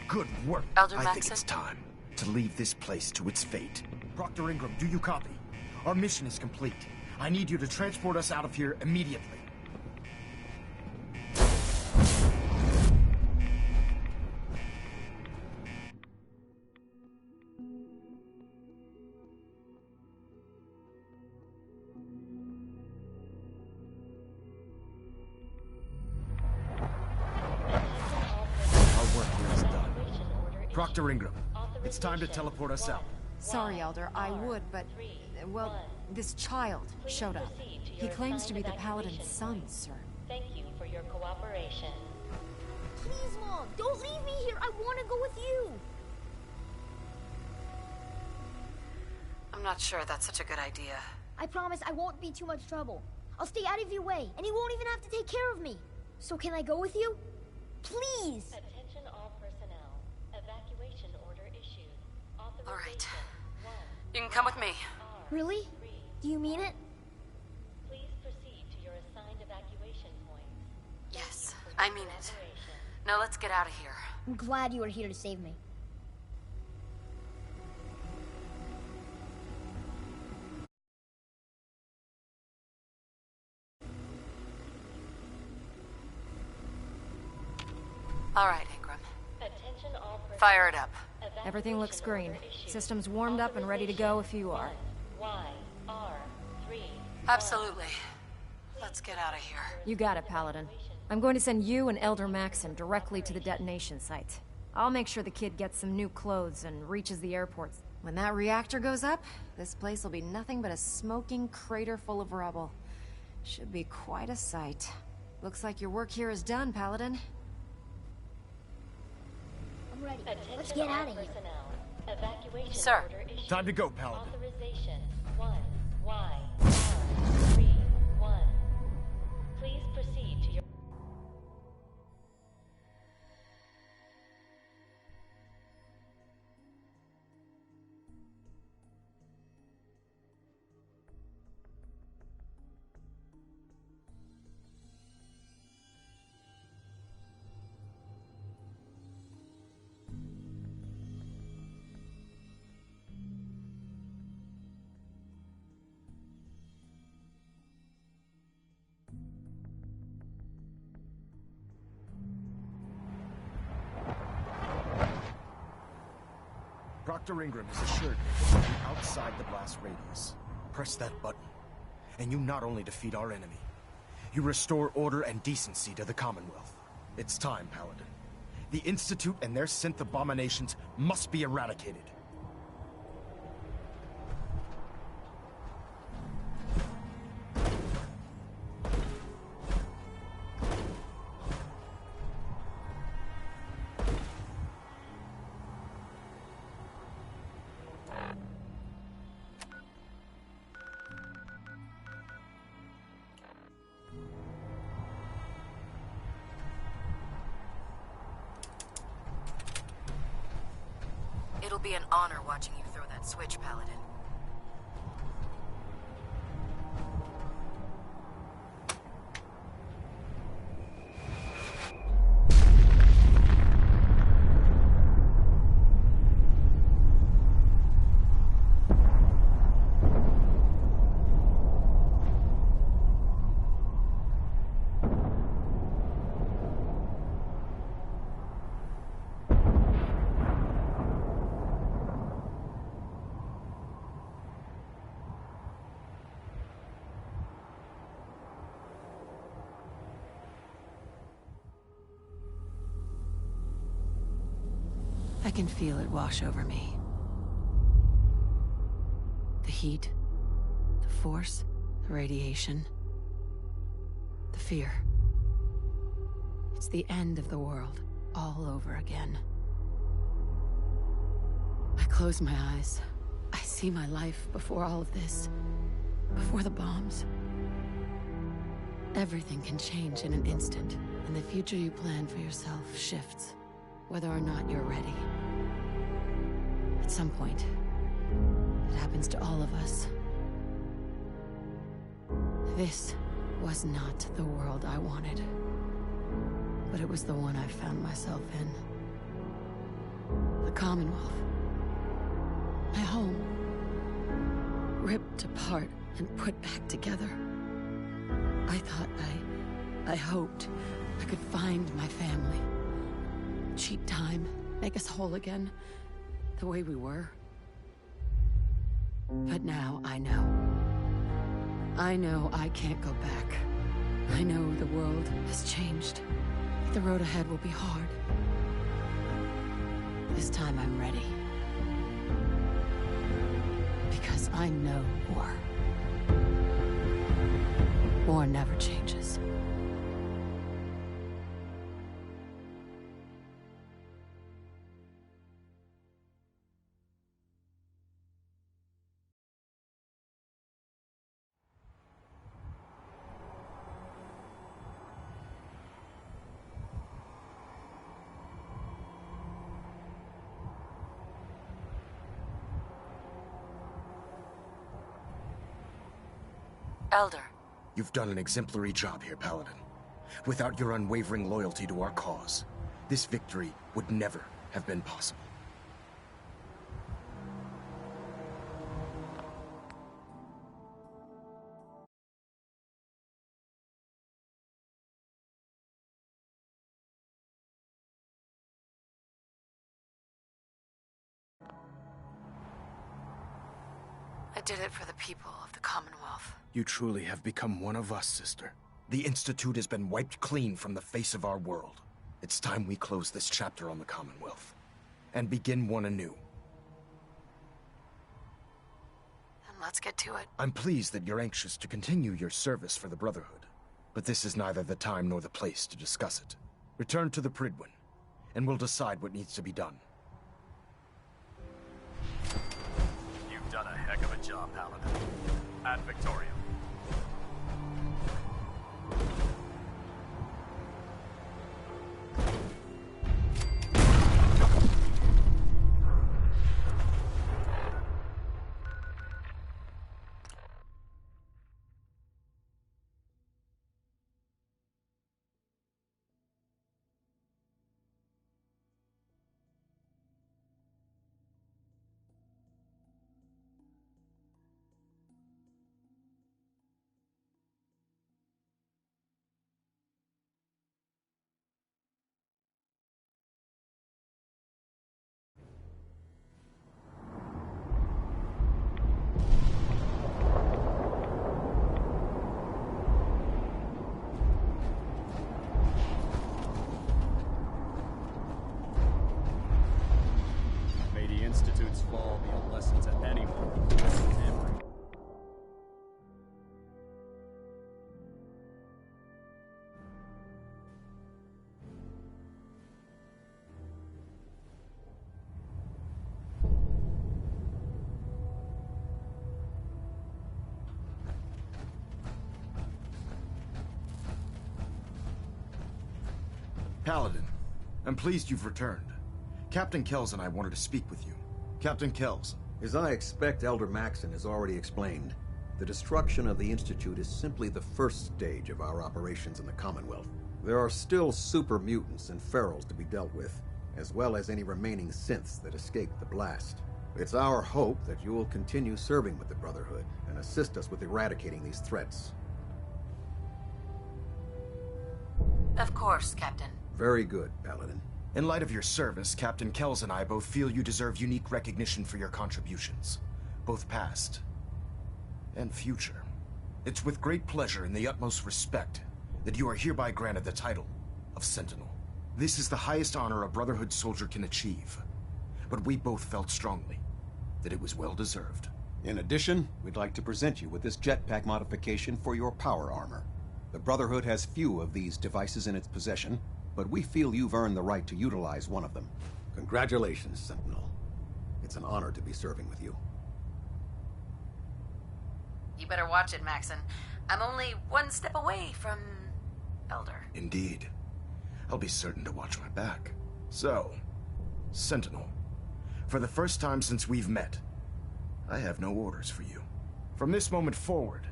Good work. Elder I think Maxon? it's time to leave this place to its fate. Proctor Ingram, do you copy? Our mission is complete. I need you to transport us out of here immediately. Dr. Ingram, it's time to teleport us out. Sorry, Elder, I would, but... well, this child showed up. He claims to be the Paladin's son, sir. Thank you for your cooperation. Please, Mom, don't leave me here. I want to go with you. I'm not sure that's such a good idea. I promise I won't be too much trouble. I'll stay out of your way, and you won't even have to take care of me. So can I go with you? Please! Attention all personnel. Evacuation order issued. All right. You can come with me. Really? Do you mean it? Please proceed to your assigned evacuation points. Yes, I mean it. Now let's get out of here. I'm glad you were here to save me. All right, Ingram. Attention all personnel. Fire it up. Everything looks green. System's warmed up and ready to go if you are. YR3. Absolutely. Let's get out of here. You got it, Paladin. I'm going to send you and Elder Maxon directly to the detonation site. I'll make sure the kid gets some new clothes and reaches the airport. When that reactor goes up, this place will be nothing but a smoking crater full of rubble. Should be quite a sight. Looks like your work here is done, Paladin. I'm ready. Let's get out of here. Evacuation Sir. order issued. Time to go, Paladin. Authorization 1YR31. Please proceed to your... Dr. Ingram has assured me that we'll be outside the blast radius. Press that button, and you not only defeat our enemy, you restore order and decency to the Commonwealth. It's time, Paladin. The Institute and their synth abominations must be eradicated. It'll be an honor watching you throw that switch, Paladin. I can feel it wash over me. The heat, the force, the radiation, the fear. It's the end of the world, all over again. I close my eyes. I see my life before all of this, before the bombs. Everything can change in an instant, and the future you plan for yourself shifts, whether or not you're ready. At some point, it happens to all of us. This was not the world I wanted, but it was the one I found myself in. The Commonwealth. My home. Ripped apart and put back together. I thought I hoped I could find my family. Cheat time, make us whole again, the way we were. But now I know. I know I can't go back. I know the world has changed. The road ahead will be hard. This time I'm ready. Because I know war. War never changes. Elder. You've done an exemplary job here, Paladin. Without your unwavering loyalty to our cause, this victory would never have been possible. I did it for the people of the Commonwealth. You truly have become one of us, sister. The Institute has been wiped clean from the face of our world. It's time we close this chapter on the Commonwealth and begin one anew. Then let's get to it. I'm pleased that you're anxious to continue your service for the Brotherhood, but this is neither the time nor the place to discuss it. Return to the Pridwin, and we'll decide what needs to be done. You've done a heck of a job, Paladin. Ad Victoriam. Institute's fall be a lesson to anyone who questions him. Paladin, I'm pleased you've returned. Captain Kells and I wanted to speak with you. Captain Kells. As I expect Elder Maxon has already explained, the destruction of the Institute is simply the first stage of our operations in the Commonwealth. There are still super mutants and ferals to be dealt with, as well as any remaining synths that escaped the blast. It's our hope that you will continue serving with the Brotherhood and assist us with eradicating these threats. Of course, Captain. Very good, Paladin. In light of your service, Captain Kells and I both feel you deserve unique recognition for your contributions, both past and future. It's with great pleasure and the utmost respect that you are hereby granted the title of Sentinel. This is the highest honor a Brotherhood soldier can achieve, but we both felt strongly that it was well deserved. In addition, we'd like to present you with this jetpack modification for your power armor. The Brotherhood has few of these devices in its possession, but we feel you've earned the right to utilize one of them. Congratulations, Sentinel. It's an honor to be serving with you. You better watch it, Maxon. I'm only one step away from Elder. Indeed. I'll be certain to watch my back. So, Sentinel, for the first time since we've met, I have no orders for you. From this moment forward,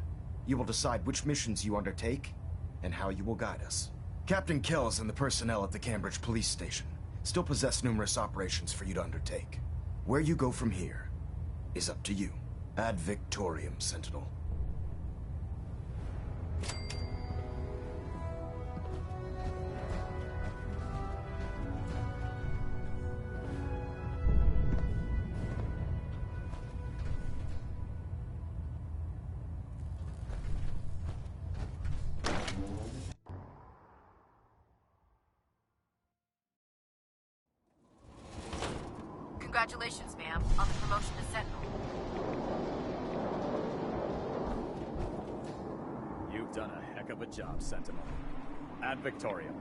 you will decide which missions you undertake and how you will guide us. Captain Kells and the personnel at the Cambridge Police Station still possess numerous operations for you to undertake. Where you go from here is up to you. Ad Victoriam, Sentinel. Congratulations, ma'am, on the promotion to Sentinel. You've done a heck of a job, Sentinel. Ad Victoriam.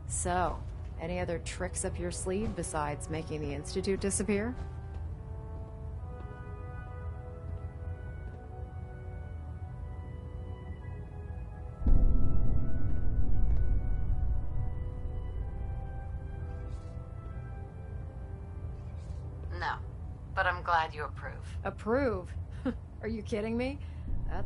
So, any other tricks up your sleeve besides making the Institute disappear? No, but I'm glad you approve. Approve? Are you kidding me?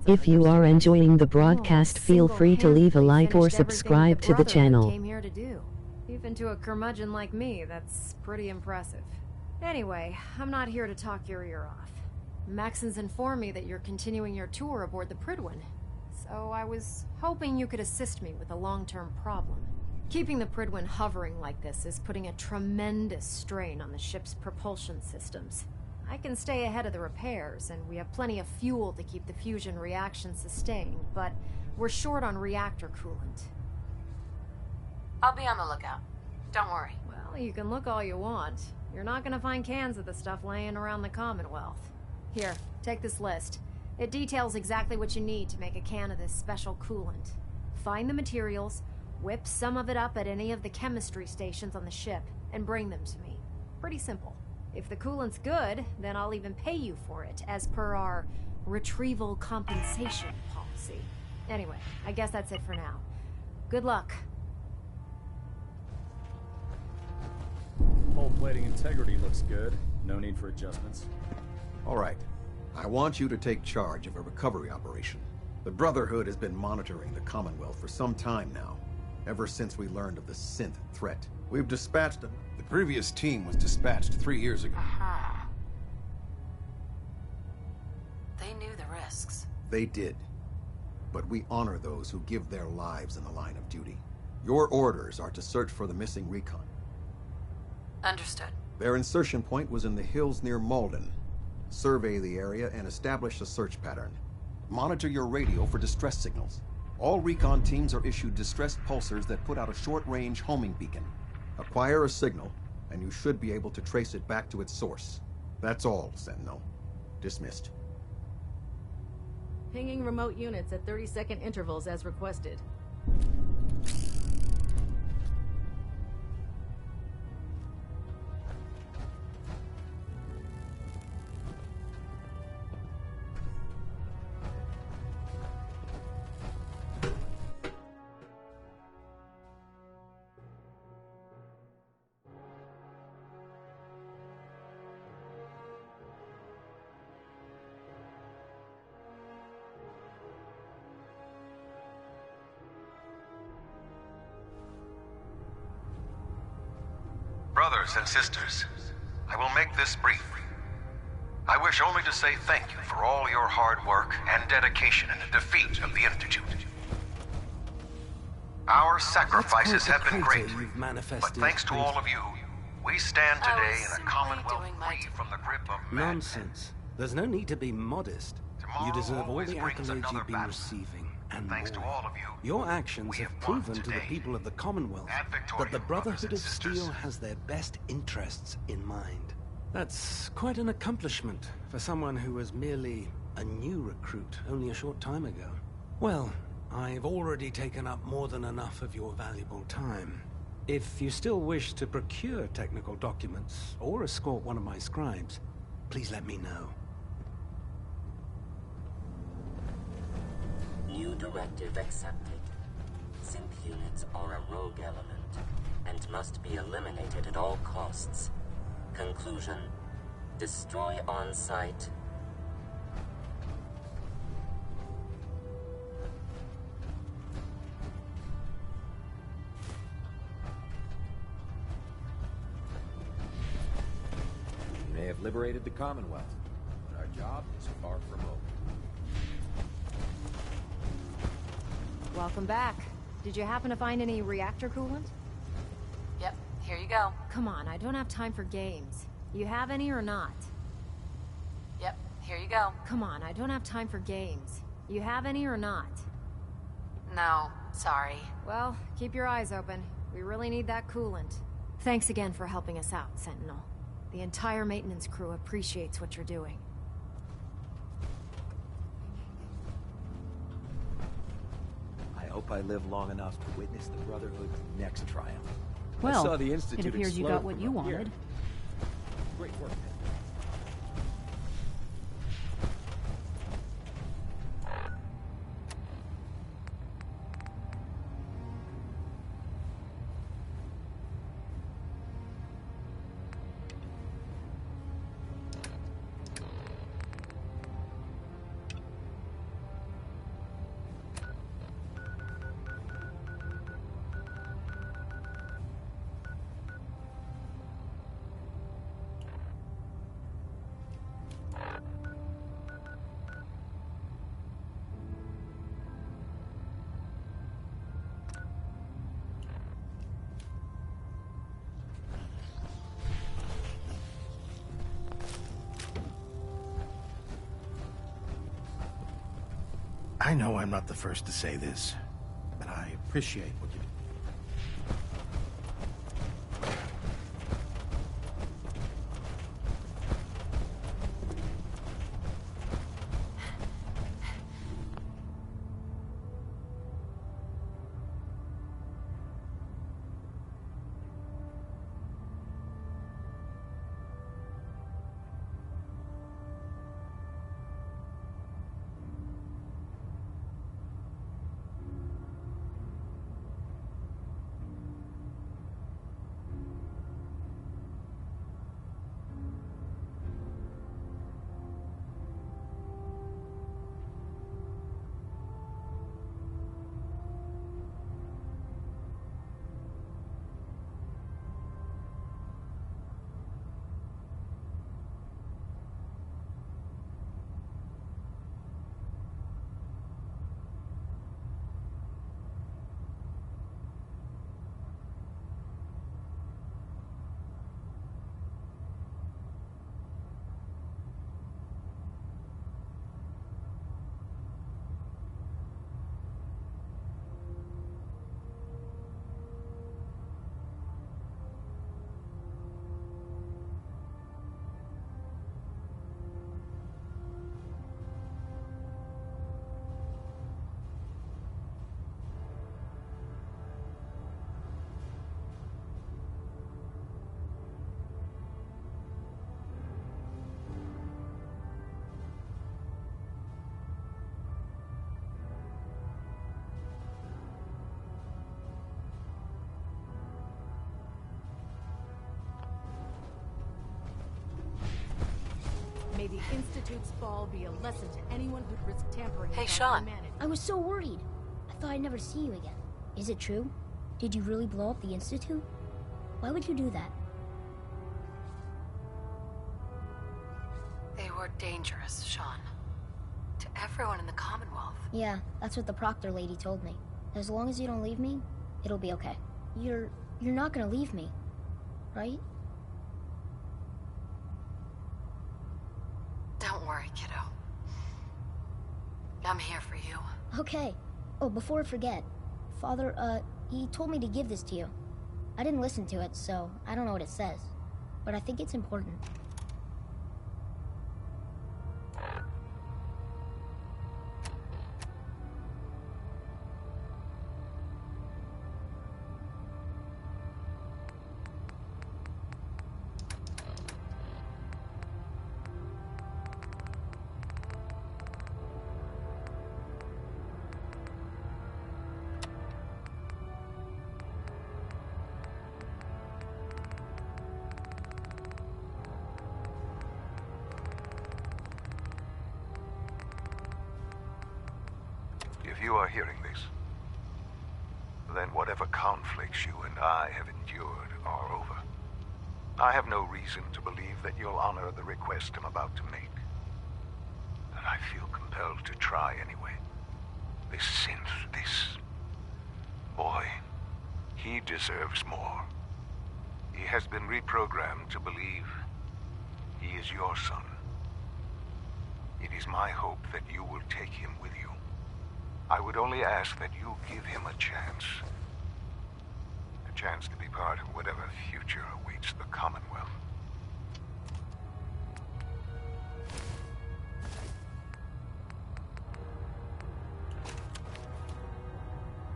If you are enjoying the broadcast, feel free to leave a like or subscribe to the channel. Came here to do. Even to a curmudgeon like me, that's pretty impressive. Anyway, I'm not here to talk your ear off. Maxon's informed me that you're continuing your tour aboard the Prydwen, so I was hoping you could assist me with a long-term problem. Keeping the Prydwen hovering like this is putting a tremendous strain on the ship's propulsion systems. I can stay ahead of the repairs, and we have plenty of fuel to keep the fusion reaction sustained, but we're short on reactor coolant. I'll be on the lookout. Don't worry. Well, you can look all you want. You're not gonna find cans of the stuff laying around the Commonwealth. Here, take this list. It details exactly what you need to make a can of this special coolant. Find the materials, whip some of it up at any of the chemistry stations on the ship, and bring them to me. Pretty simple. If the coolant's good, then I'll even pay you for it, as per our retrieval compensation policy. Anyway, I guess that's it for now. Good luck. Hull plating integrity looks good. No need for adjustments. All right. I want you to take charge of a recovery operation. The Brotherhood has been monitoring the Commonwealth for some time now, ever since we learned of the synth threat. We've dispatched them. The previous team was dispatched 3 years ago. They knew the risks. They did. But we honor those who give their lives in the line of duty. Your orders are to search for the missing recon. Understood. Their insertion point was in the hills near Malden. Survey the area and establish a search pattern. Monitor your radio for distress signals. All recon teams are issued distress pulsars that put out a short-range homing beacon. Acquire a signal, and you should be able to trace it back to its source. That's all, Sentinel. Dismissed. Pinging remote units at 30-second intervals as requested. Brothers and sisters, I will make this brief. I wish only to say thank you for all your hard work and dedication in the defeat of the Institute. Our sacrifices have been great, but thanks to all of you, we stand today in a Commonwealth free from the grip of madness. Nonsense. There's no need to be modest. You deserve all the accolades you've been receiving, and thanks to all of you, your actions have proven to the people of the Commonwealth that the Brotherhood of Steel has their best interests in mind. That's quite an accomplishment for someone who was merely a new recruit only a short time ago. Well, I've already taken up more than enough of your valuable time. If you still wish to procure technical documents or escort one of my scribes, please let me know. New directive accepted. Synth units are a rogue element and must be eliminated at all costs. Conclusion: destroy on site. We may have liberated the Commonwealth, but our job is far from over. Welcome back. Did you happen to find any reactor coolant? Yep, here you go. Come on, I don't have time for games. You have any or not? Yep, here you go. Come on, I don't have time for games. You have any or not? No, sorry. Well, keep your eyes open. We really need that coolant. Thanks again for helping us out, Sentinel. The entire maintenance crew appreciates what you're doing. I hope I live long enough to witness the Brotherhood's next triumph. Well, I saw the Institute it appears you explode got what from you up here. wanted. Great work, man. I know I'm not the first to say this, but I appreciate what you do. May the Institute's fall be a lesson to anyone who'd risk tampering Hey, with our Sean. humanity. I was so worried. I thought I'd never see you again. Is it true? Did you really blow up the Institute? Why would you do that? They were dangerous, Sean. To everyone in the Commonwealth. Yeah, that's what the Proctor lady told me. As long as you don't leave me, it'll be okay. You're not gonna leave me, right? Don't worry, kiddo. I'm here for you. Okay. Oh, before I forget, Father, he told me to give this to you. I didn't listen to it, so I don't know what it says. But I think it's important. you are hearing this, then whatever conflicts you and I have endured are over. I have no reason to believe that you'll honor the request I'm about to make. But I feel compelled to try anyway. This synth, this boy, he deserves more. He has been reprogrammed to believe he is your son. It is my hope that you will take him with you. I would only ask that you give him a chance. A chance to be part of whatever future awaits the Commonwealth.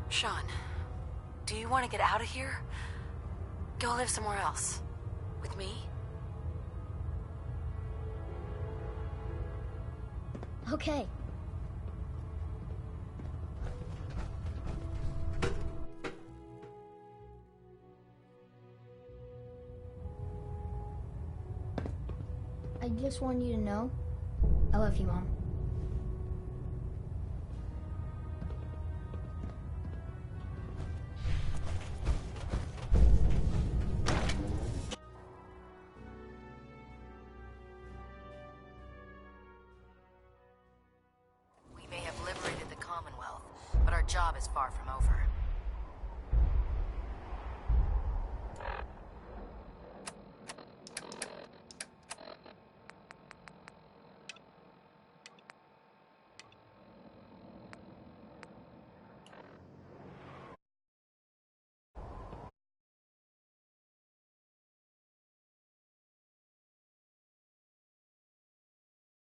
Sean, do you want to get out of here? Go live somewhere else. With me? Okay. I just want you to know, I love you, Mom.